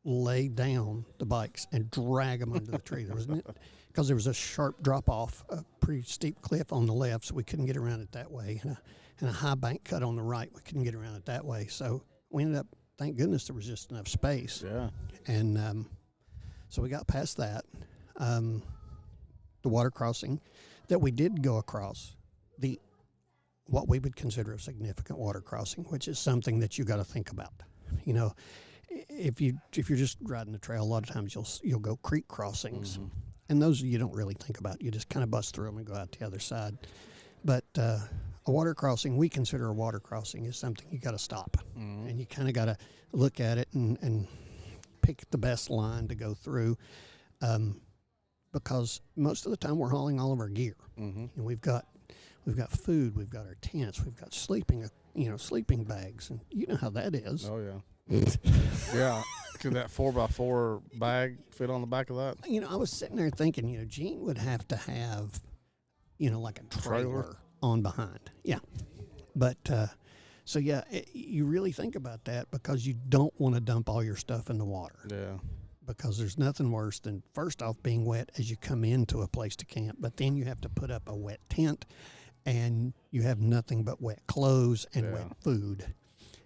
lay down the bikes and drag them under the tree. Because there was a sharp drop off, a pretty steep cliff on the left, so we couldn't get around it that way. And and a high bank cut on the right. We couldn't get around it that way. So we ended up, thank goodness there was just enough space. Yeah. And so we got past that. The water crossing that we did go across, what we would consider a significant water crossing, which is something that you got to think about. You know, if you're just riding the trail, a lot of times you'll go creek crossings, and those you don't really think about. You just kind of bust through them and go out the other side. But a water crossing, we consider a water crossing is something you got to stop, and you kind of got to look at it and pick the best line to go through, because most of the time we're hauling all of our gear. And we've got food, we've got our tents, we've got sleeping bags, and you know how that is. Oh yeah. Yeah. Could that 4x4 bag fit on the back of that? You know, I was sitting there thinking, you know, Gene would have to have, you know, like a trailer on behind. Yeah. But, so yeah, you really think about that because you don't want to dump all your stuff in the water. Yeah. Because there's nothing worse than, first off, being wet as you come into a place to camp, but then you have to put up a wet tent and you have nothing but wet clothes and wet food.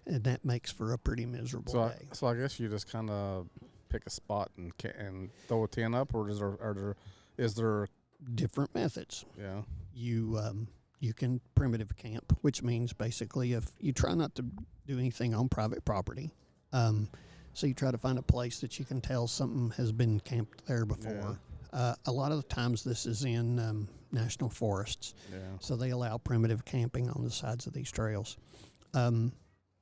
And that makes for a pretty miserable day. So I guess you just kind of pick a spot and throw a tent up, or is there different methods? Yeah. You can primitive camp, which means basically if you try not to do anything on private property, so you try to find a place that you can tell something has been camped there before. Yeah. A lot of the times this is in national forests, so they allow primitive camping on the sides of these trails.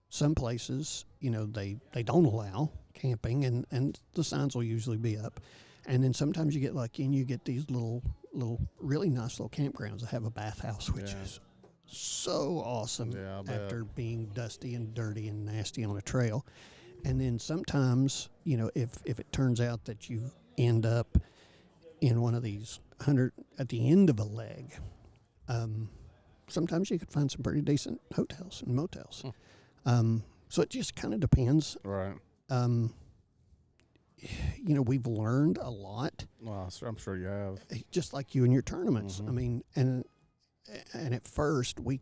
Some places, you know, they don't allow camping, and the signs will usually be up. And then sometimes you get lucky and you get these little really nice little campgrounds that have a bathhouse, which is so awesome after being dusty and dirty and nasty on a trail. And then sometimes, you know, if it turns out that you end up in one of these at the end of a leg, sometimes you could find some pretty decent hotels and motels. So it just kind of depends. Right. You know, we've learned a lot. Well, I'm sure you have. Just like you in your tournaments. I mean, and at first we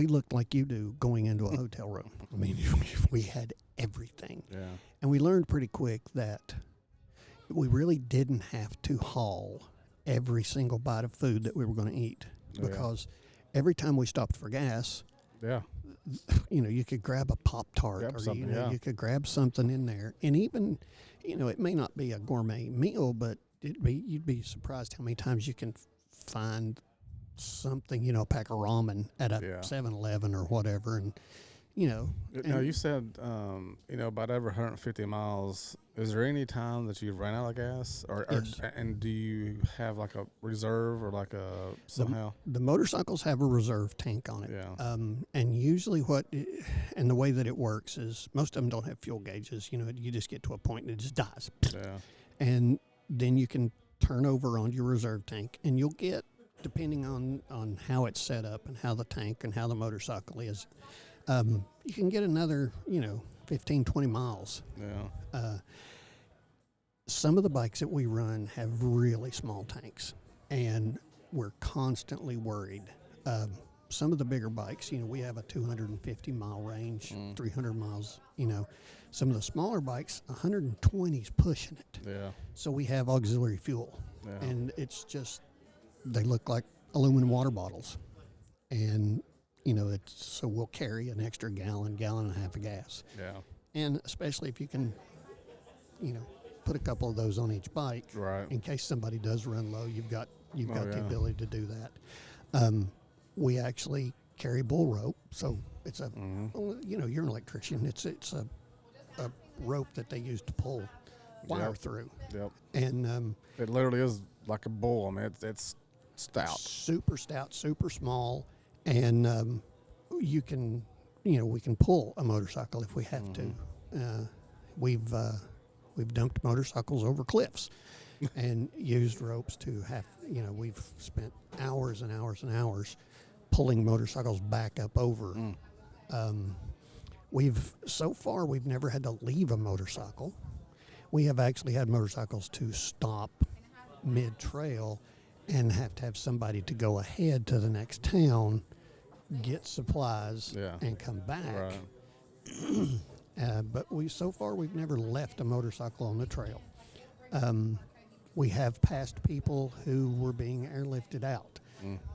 looked like you do going into a hotel room. I mean, we had everything. Yeah. And we learned pretty quick that we really didn't have to haul every single bite of food that we were going to eat, because every time we stopped for gas, you know, you could grab a Pop-Tart, or you could grab something in there. And even, you know, it may not be a gourmet meal, but you'd be surprised how many times you can find something, you know, a pack of ramen at a 7-Eleven or whatever. And, you know. Now, you said, you know, about every 150 miles, is there any time that you've ran out of gas? Yes. And do you have like a reserve or like a somehow? The motorcycles have a reserve tank on it. Yeah. And usually and the way that it works is most of them don't have fuel gauges. You know, you just get to a point and it just dies. Yeah. And then you can turn over on your reserve tank, and you'll get, depending on how it's set up and how the tank and how the motorcycle is, you can get another, you know, 15, 20 miles. Yeah. Some of the bikes that we run have really small tanks, and we're constantly worried. Some of the bigger bikes, you know, we have a 250-mile range, 300 miles, you know. Some of the smaller bikes, 120 is pushing it. Yeah. So we have auxiliary fuel, and it's just, they look like aluminum water bottles. And, you know, so we'll carry an extra gallon and a half of gas. Yeah. And especially if you can, you know, put a couple of those on each bike, right, in case somebody does run low. You've got the ability to do that. We actually carry bull rope, so it's a, you know, you're an electrician. It's a rope that they use to pull wire through. Yep. And it literally is like a bull. I mean, it's stout, super small, and we can pull a motorcycle if we have to. We've dumped motorcycles over cliffs and used ropes to have, you know, we've spent hours and hours and hours pulling motorcycles back up over. So far we've never had to leave a motorcycle. We have actually had motorcycles to stop mid-trail and have to have somebody to go ahead to the next town get supplies, and come back. Right. But so far we've never left a motorcycle on the trail. We have passed people who were being airlifted out.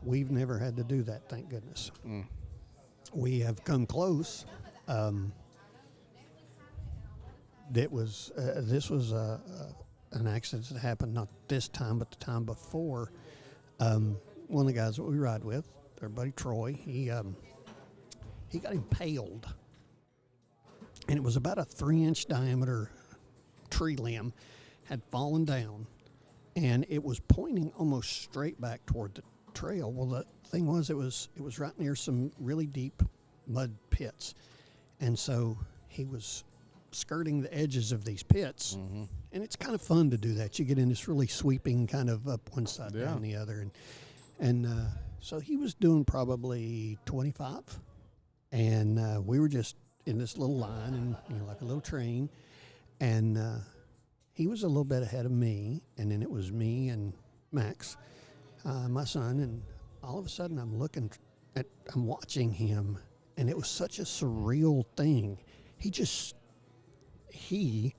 We've never had to do that, thank goodness. We have come close. This was an accident that happened not this time, but the time before. One of the guys that we ride with, our buddy Troy, he got impaled, and it was about a 3-inch diameter tree limb had fallen down, and it was pointing almost straight back toward the trail. Well, the thing was, it was right near some really deep mud pits, and so he was skirting the edges of these pits, and it's kind of fun to do that. You get in this really sweeping kind of up one side down the other, and so he was doing probably 25, and we were just in this little line, and like a little train, and he was a little bit ahead of me, and then it was me and Max, my son, and all of a sudden I'm watching him, and it was such a surreal thing.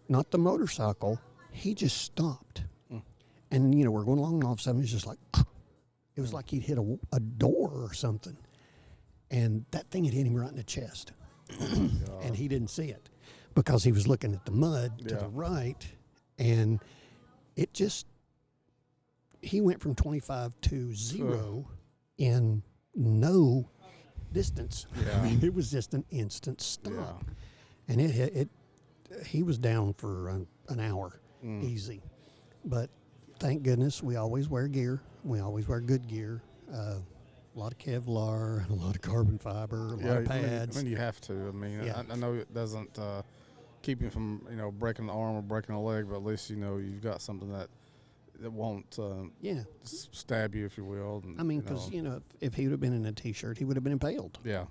Not the motorcycle, he just stopped. And, we're going along, and all of a sudden it's just like, it was like he'd hit a door or something. And that thing had hit him right in the chest. And he didn't see it because he was looking at the mud to the right. And he went from 25 to 0 in no distance. I mean, it was just an instant stop. And he was down for an hour, easy. But thank goodness we always wear gear. We always wear good gear. A lot of Kevlar, a lot of carbon fiber, a lot of pads. I mean, you have to. I mean, I know it doesn't keep you from, breaking an arm or breaking a leg, but at least, you've got something that won't stab you, if you will. And, I mean, because, if he would have been in a T-shirt, he would have been impaled. Yeah.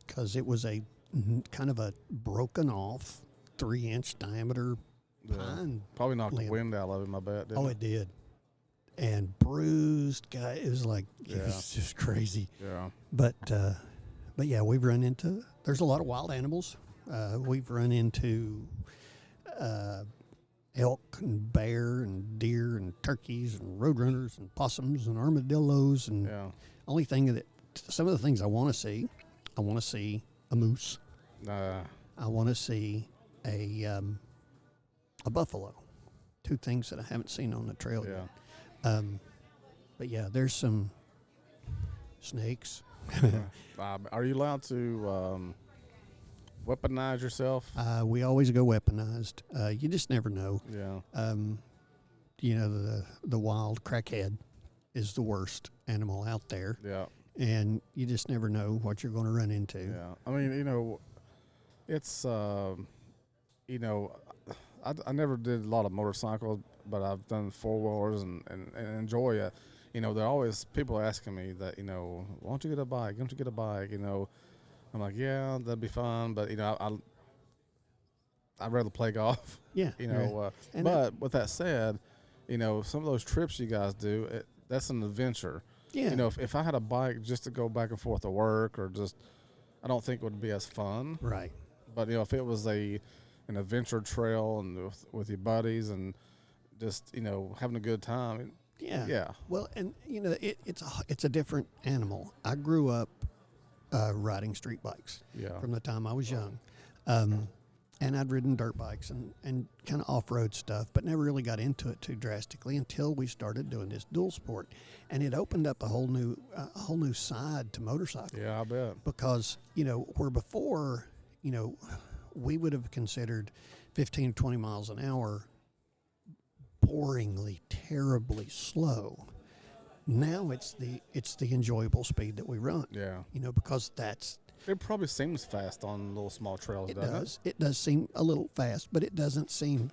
Because it was a kind of a broken off 3-inch diameter pine. Probably knocked limb. the wind out of him, I bet. It did. And bruised guy. It was like, it was just crazy. Yeah. But yeah, we've run into, there's a lot of wild animals. We've run into elk and bear and deer and turkeys and roadrunners and possums and armadillos. And only thing that, some of the things I want to see a moose. I want to see a buffalo. 2 things that I haven't seen on the trail yet. But yeah, there's some snakes. Are you allowed to weaponize yourself? We always go weaponized. You just never know. Yeah. The wild crackhead is the worst animal out there. Yeah. And you just never know what you're going to run into. Yeah. I mean, it's, I never did a lot of motorcycles, but I've done 4-wheelers and enjoy it. There are always people asking me that, why don't you get a bike? Why don't you get a bike? I'm like, yeah, that'd be fun. But, I'd rather play golf. Yeah. But with that said, some of those trips you guys do, that's an adventure. Yeah. If I had a bike just to go back and forth to work or just, I don't think it would be as fun. Right. But, if it was an adventure trail and with your buddies and just, having a good time. Yeah. Yeah. Well, and, it's a different animal. I grew up riding street bikes from the time I was young. And I'd ridden dirt bikes and kind of off-road stuff, but never really got into it too drastically until we started doing this dual sport. And it opened up a whole new side to motorcycling. Yeah, I bet. Because, where before, we would have considered 15 to 20 miles an hour boringly, terribly slow. Now it's the enjoyable speed that we run. Yeah. Because that's... It probably seems fast on little small trails, doesn't it? It does seem a little fast, but it doesn't seem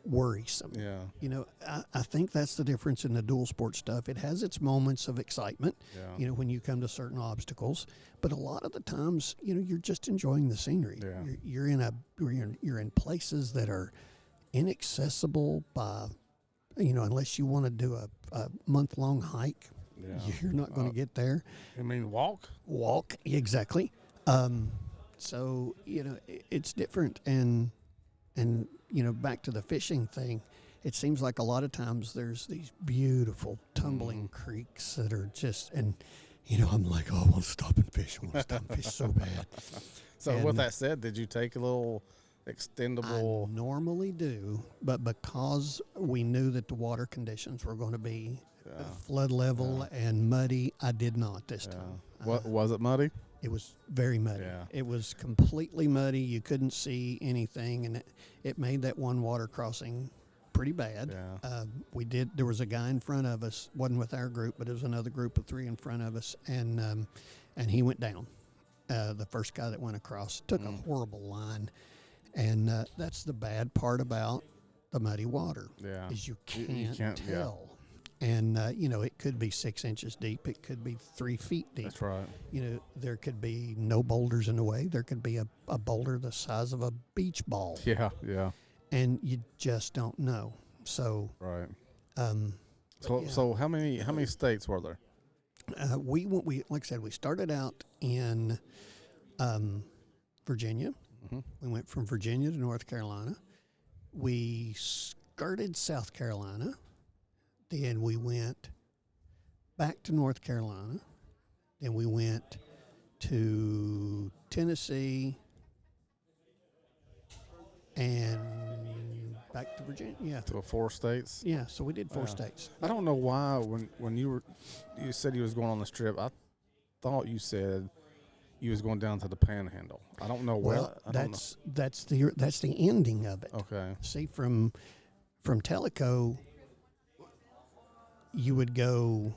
worrisome. Yeah. I think that's the difference in the dual sport stuff. It has its moments of excitement, when you come to certain obstacles, but a lot of the times, you're just enjoying the scenery. Yeah. You're in places that are inaccessible by, unless you want to do a month-long hike. You're not going to get there. I mean, walk? Walk, exactly. So, it's different. And back to the fishing thing, it seems like a lot of times there's these beautiful tumbling creeks that are just, and, I'm like, oh, I want to stop and fish. I want to stop and fish so bad. So with that said, did you take a little extendable? I normally do, but because we knew that the water conditions were going to be flood level and muddy, I did not this time. What was it muddy? It was very muddy. Yeah. It was completely muddy. You couldn't see anything, and it made that one water crossing pretty bad. Yeah. There was a guy in front of us, wasn't with our group, but it was another group of 3 in front of us, and he went down. The first guy that went across took a horrible line, and that's the bad part about the muddy water. Yeah. Is you can't tell. Yeah. And, it could be 6 inches deep. It could be 3 feet deep. That's right. There could be no boulders in the way. There could be a boulder the size of a beach ball. Yeah, yeah. And you just don't know. So, right. So how many states were there? We like I said, we started out in Virginia. Mm-hmm. We went from Virginia to North Carolina. We skirted South Carolina. Then we went back to North Carolina. Then we went to Tennessee and back to Virginia. Yeah. To 4 states? Yeah, so we did 4 states. I don't know why when you said you was going on this trip, I thought you said you was going down to the Panhandle. I don't know where. Well, that's the ending of it. Okay. See, from Tellico, you would go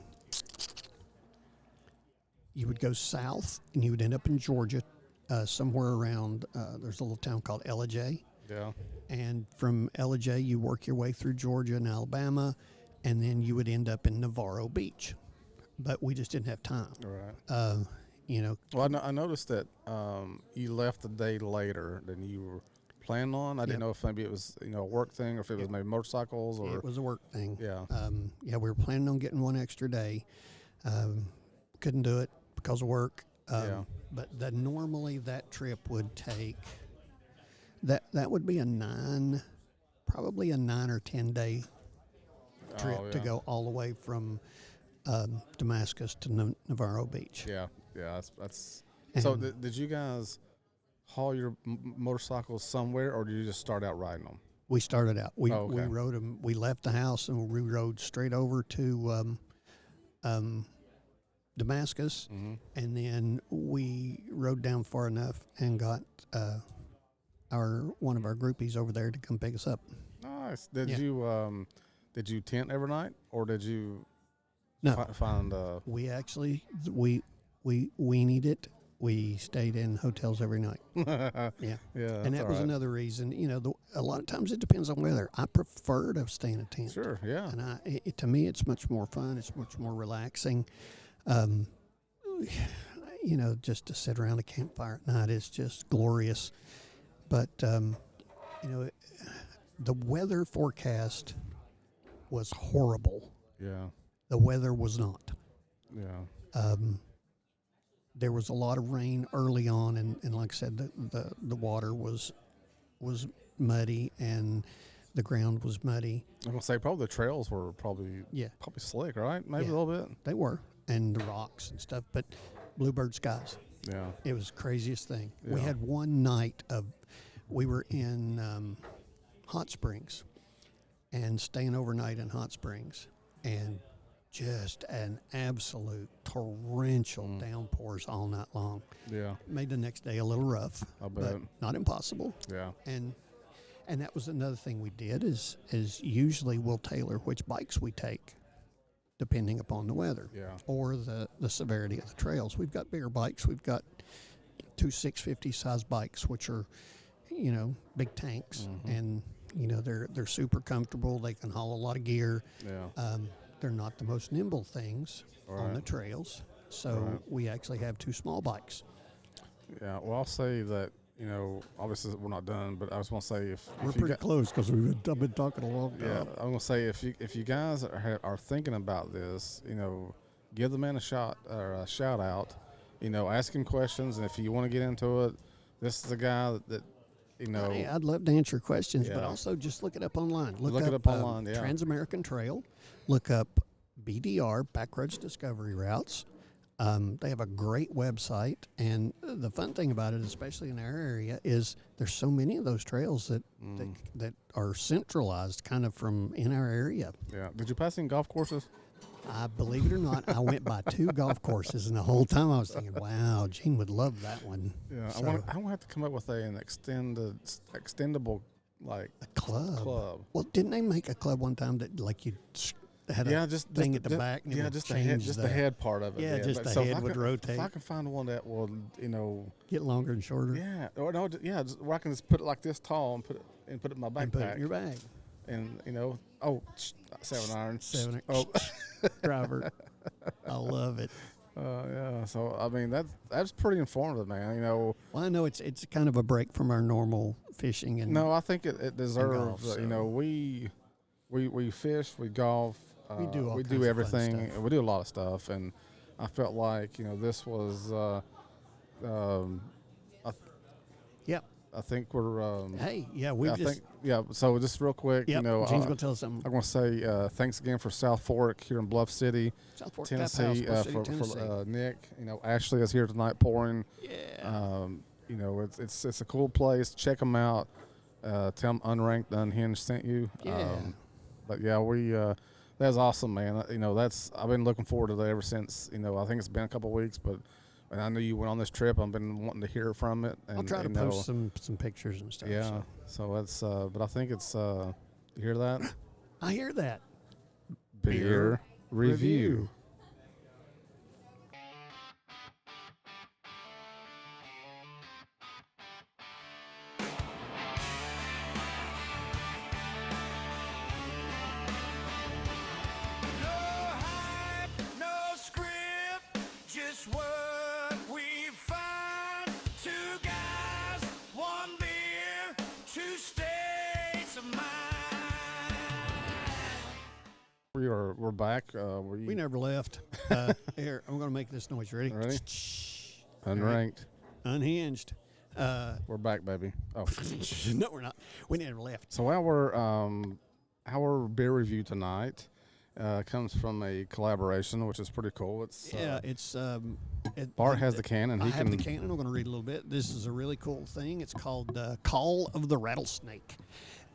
south, and you would end up in Georgia, somewhere around. There's a little town called Ellijay. Yeah. And from Ellijay, you work your way through Georgia and Alabama, and then you would end up in Navarro Beach. But we just didn't have time. Right. Well, I noticed that you left a day later than you were planning on. I didn't know if maybe it was a work thing or if it was maybe motorcycles or. It was a work thing. Yeah. We were planning on getting 1 extra day. Couldn't do it because of work. But normally that trip would take. That would be probably a 9 or 10 day trip to go all the way from Damascus to Navarro Beach. Yeah, that's. So did you guys haul your motorcycles somewhere, or did you just start out riding them? We started out. We rode them. We left the house and we rode straight over to Damascus, and then we rode down far enough and got one of our groupies over there to come pick us up. Nice. Did you tent every night, or did you find? We actually we weenied it. We stayed in hotels every night. Yeah. And that was another reason. A lot of times it depends on weather. I prefer to stay in a tent. Sure. Yeah. And to me, it's much more fun. It's much more relaxing. Just to sit around a campfire at night is just glorious. But the weather forecast was horrible. Yeah. The weather was not. Yeah. There was a lot of rain early on, and like I said, the water was muddy and the ground was muddy. I'm gonna say probably the trails were probably slick, right? Maybe a little bit. They were, and the rocks and stuff, but bluebird skies. Yeah. It was the craziest thing. Yeah. We had one night we were in Hot Springs and staying overnight in Hot Springs, and just an absolute torrential downpours all night long. Yeah. Made the next day a little rough, I bet. but not impossible. Yeah. And that was another thing we did is usually we'll tailor which bikes we take depending upon the weather or the severity of the trails. We've got bigger bikes. We've got 2 650 size bikes, which are, big tanks, and they're super comfortable. They can haul a lot of gear. Yeah. They're not the most nimble things on the trails, so we actually have 2 small bikes. Yeah. Well, I'll say that obviously we're not done, but I was going to say we're pretty close because I've been talking a long time. Yeah, I'm going to say if you guys are thinking about this, give the man a shot or a shout out. Ask him questions, and if you want to get into it, this is the guy that Hey, I'd love to answer questions, but also just look it up online. Look it up online, yeah. Trans-American Trail. Look up BDR, Backroads Discovery Routes. They have a great website, and the fun thing about it, especially in our area, is there's so many of those trails that are centralized kind of from in our area. Yeah. Did you pass any golf courses? I believe it or not, I went by 2 golf courses, and the whole time I was thinking, wow, Gene would love that one. Yeah, so, I want to have to come up with an extendable, like, a club. Club. Well, didn't they make a club one time that, like, you had a thing at the back? And just the head part of it. Yeah, just the head would rotate. If I can find one that will, get longer and shorter. Yeah, or no, where I can just put it like this tall and put it in my backpack. And put it in your bag. And 7 irons. Driver. I love it. Yeah. So I mean that's pretty informative, man. Well, I know it's kind of a break from our normal fishing and. No, I think it deserves. Golf, we fish, we golf, we do everything. We do a lot of stuff, and I felt like this was. I think we're. So just real quick, Gene's gonna tell us something. I'm gonna say thanks again for South Fork here in Bluff City, Tennessee, for Nick. Ashley is here tonight pouring. Yeah. It's a cool place. Check them out. Tell them Unranked Unhinged sent you. Yeah. But yeah, that's awesome, man. I've been looking forward to that ever since. I think it's been a couple of weeks, but. And I knew you went on this trip. I've been wanting to hear from it. And, I'll try to post some pictures and stuff. Yeah. So that's. But I think it's. You hear that? I hear that. Beer review. We're back. We never left. Here, I'm going to make this noise. Ready? Ready? Unranked. Unhinged. We're back, baby. Oh. No, we're not. We never left. So our beer review tonight comes from a collaboration, which is pretty cool. Bart has the can, and I have the can, and I'm going to read a little bit. This is a really cool thing. It's called Call of the Rattlesnake.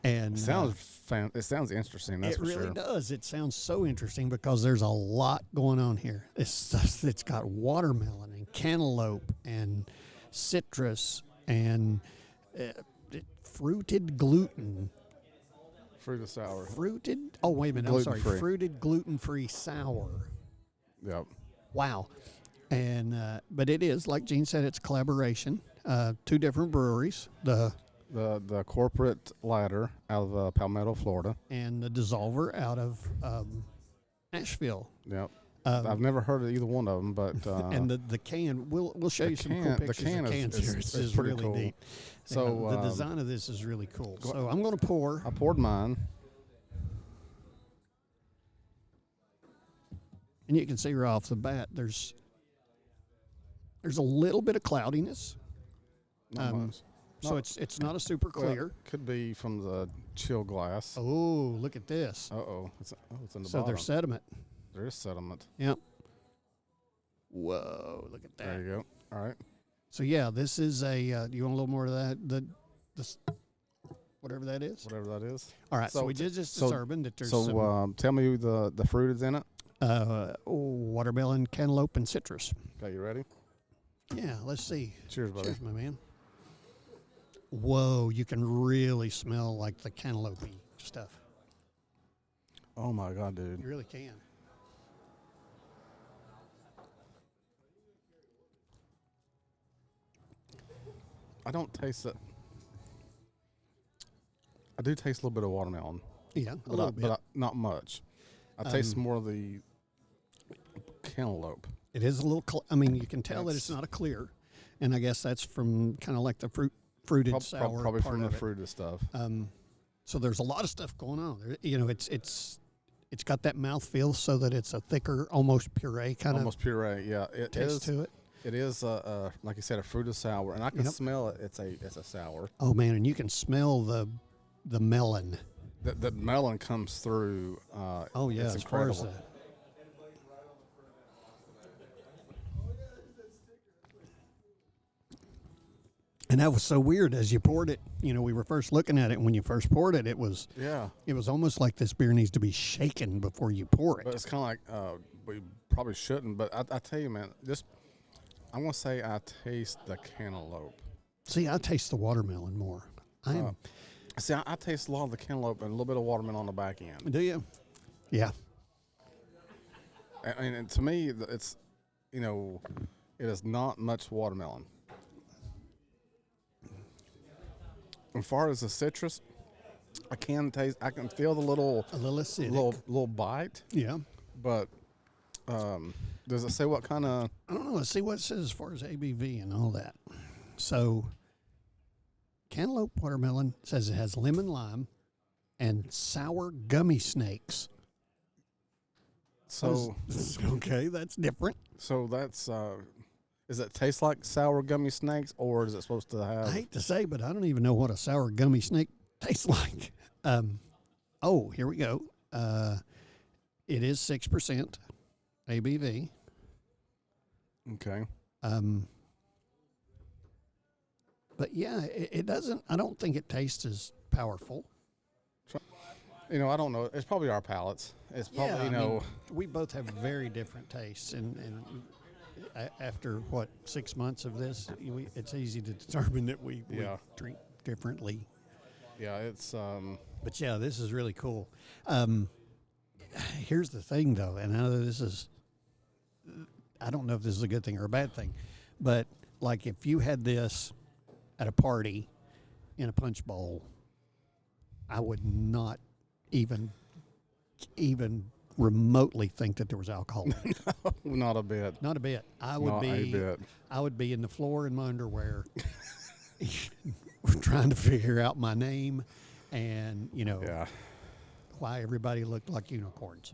And it sounds interesting. That's it for sure. It really does. It sounds so interesting because there's a lot going on here. It's got watermelon and cantaloupe and citrus and fruited gluten. Fruited sour. Fruited. Oh wait a minute. I'm sorry. Gluten-free. Fruited gluten-free sour. Yep. Wow. And but it is, like Gene said, it's a collaboration. 2 different breweries. The corporate ladder out of Palmetto, Florida, and the dissolver out of Asheville. Yep. I've never heard of either one of them, but and the can we'll show you some cool pictures. The can of cans here. It's pretty really cool. Neat. So the design of this is really cool. So I'm going to pour. I poured mine, and you can see right off the bat there's a little bit of cloudiness. Not much. So it's not a super clear. Well, could be from the chill glass. Oh, look at this. It's in the bottom. So there's sediment. There is sediment. Yep. Whoa, look at that. There you go. All right. So yeah, this is a. You want a little more of that? Whatever that is. Whatever that is. All right. So we did just determine that there's. So tell me the fruit is in it. Watermelon, cantaloupe, and citrus. Okay, you ready? Yeah. Let's see. Cheers, buddy. Cheers, my man. Whoa, you can really smell like the cantaloupe stuff. Oh my God, dude. You really can. I don't taste it. I do taste a little bit of watermelon. Yeah, a little bit. But not much. I taste more of the cantaloupe. It is a little, you can tell that it's not a clear. And I guess that's from kind of like the fruited sour probably part from of the it. fruited stuff. So there's a lot of stuff going on. It's it's got that mouthfeel so that it's a thicker, almost puree kind of. Almost puree, yeah. It taste is, to it. It is, like you said, a fruit of sour, and I can smell it. It's a sour. Oh man, and you can smell the melon. The melon comes through. Oh yeah, it's as incredible. far as and that was so weird as you poured it. You know, we were first looking at it. When you first poured it, it was almost like this beer needs to be shaken before you pour it. But it's kind of like we probably shouldn't. But I tell you, man, I'm gonna say I taste the cantaloupe. See, I taste the watermelon more. See, I taste a lot of the cantaloupe and a little bit of watermelon on the back end. Do you? Yeah. And to me, it's, it is not much watermelon. As far as the citrus, I can feel the little acidic. little bite. Yeah. But does it say what kind of? I don't know. Let's see what it says as far as ABV and all that. So, cantaloupe watermelon says it has lemon lime and sour gummy snakes. So okay, that's different. So that's does it taste like sour gummy snakes, or is it supposed to have? I hate to say, but I don't even know what a sour gummy snake tastes like. Oh, here we go. It is 6% ABV. Okay. But yeah, it doesn't. I don't think it tastes as powerful. I don't know. It's probably our palates. It's probably I mean, we both have very different tastes, and after 6 months of this, it's easy to determine that we drink differently. Yeah, it's. But yeah, this is really cool. Here's the thing, though, and I know this is. I don't know if this is a good thing or a bad thing, but like if you had this at a party in a punch bowl, I would not even remotely think that there was alcohol in it. No, not a bit. Not a bit. I would be in the floor in my underwear trying to figure out my name and, why everybody looked like unicorns.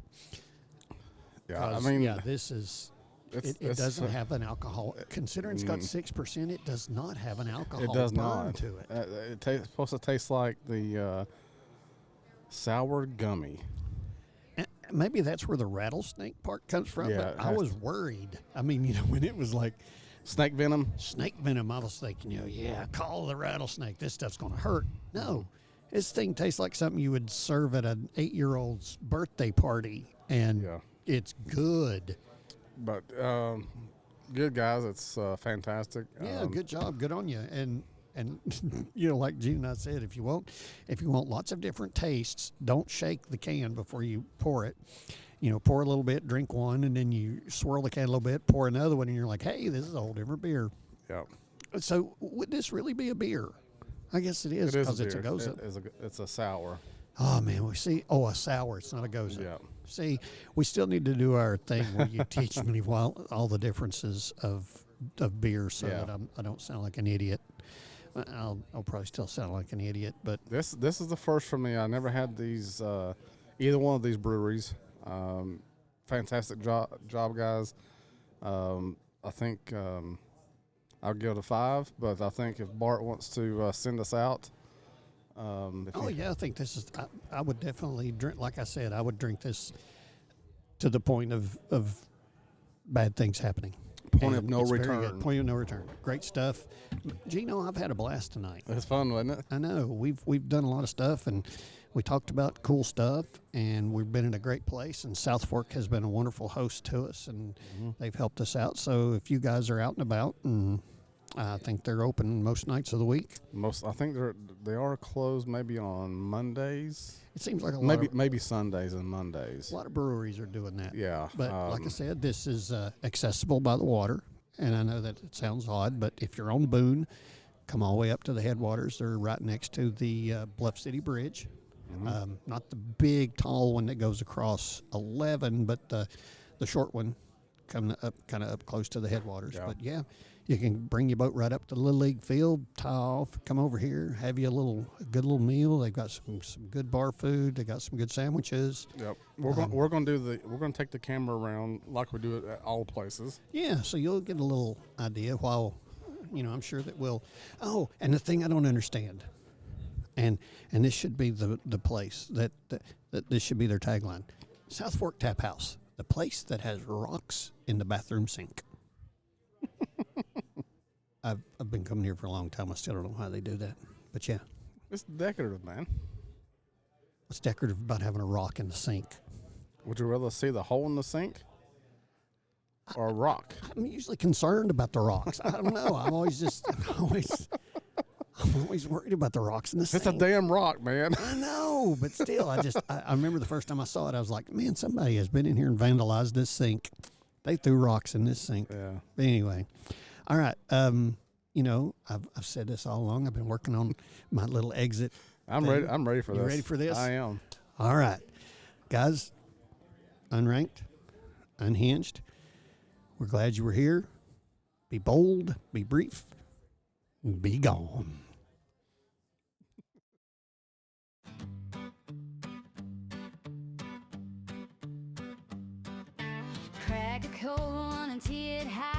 Yeah, this is... It doesn't have an alcohol. Considering it's got 6%, it does not have an alcohol burn to it. It's supposed to taste like the sour gummy. And maybe that's where the rattlesnake part comes from. Yeah, but I was worried. I mean, when it was like snake venom. Snake venom, I was thinking, call the rattlesnake. This stuff's going to hurt. No, this thing tastes like something you would serve at an 8-year-old's birthday party, and it's good. But good guys, it's fantastic. Yeah, good job, good on you. And like Gene and I said, if you want lots of different tastes, don't shake the can before you pour it. Pour a little bit, drink one, and then you swirl the can a little bit, pour another one, and you're like, hey, this is a whole different beer. Yeah. So would this really be a beer? I guess it is because it's a goza. It's a sour. Oh man, we see. Oh, a sour. It's not a goza. Yeah. See, we still need to do our thing where you teach me all the differences of beer, so that I don't sound like an idiot. I'll probably still sound like an idiot, but this is the first for me. I never had these either one of these breweries. Fantastic job, guys. I think I'll give it a 5, but I think if Bart wants to send us out. I think this is. I would definitely drink. Like I said, I would drink this to the point of bad things happening. Point of no return. Point of no return. Great stuff, Gino. I've had a blast tonight. It's fun, wasn't it? I know. We've done a lot of stuff, and we talked about cool stuff, and we've been in a great place. And South Fork has been a wonderful host to us, and they've helped us out. So if you guys are out and about and I think they're open most nights of the week. I think they are closed maybe on Mondays. It seems like maybe Sundays and Mondays. A lot of breweries are doing that. Yeah. But like I said, this is accessible by the water. And I know that it sounds odd, but if you're on Boone, come all the way up to the headwaters. They're right next to the Bluff City Bridge. Not the big, tall one that goes across 11, but the short one come up kind of up close to the headwaters. Yeah. But yeah, you can bring your boat right up to the Little League field, tie off, come over here, have you a good little meal. They've got some good bar food. They got some good sandwiches. Yep. We're gonna take the camera around like we do it at all places. Yeah, so you'll get a little idea while, I'm sure that we'll. Oh, and the thing I don't understand, and this should be the place that this should be their tagline: South Fork Tap House, the place that has rocks in the bathroom sink. I've been coming here for a long time. I still don't know how they do that, but yeah, It's decorative, man. what's decorative about having a rock in the sink? Would you rather see the hole in the sink or a rock? I'm usually concerned about the rocks. I don't know. I'm always worried about the rocks in the sink. It's a damn rock, man. I know, but still, I remember the first time I saw it, I was like, man, somebody has been in here and vandalized this sink. They threw rocks in this sink. Yeah. But anyway, all right. I've said this all along. I've been working on my little exit. I'm ready. I'm ready for this. You ready for this? I am. All right, guys. Unranked, unhinged. We're glad you were here. Be bold. Be brief. Be gone. Crack a cold one and tee it high.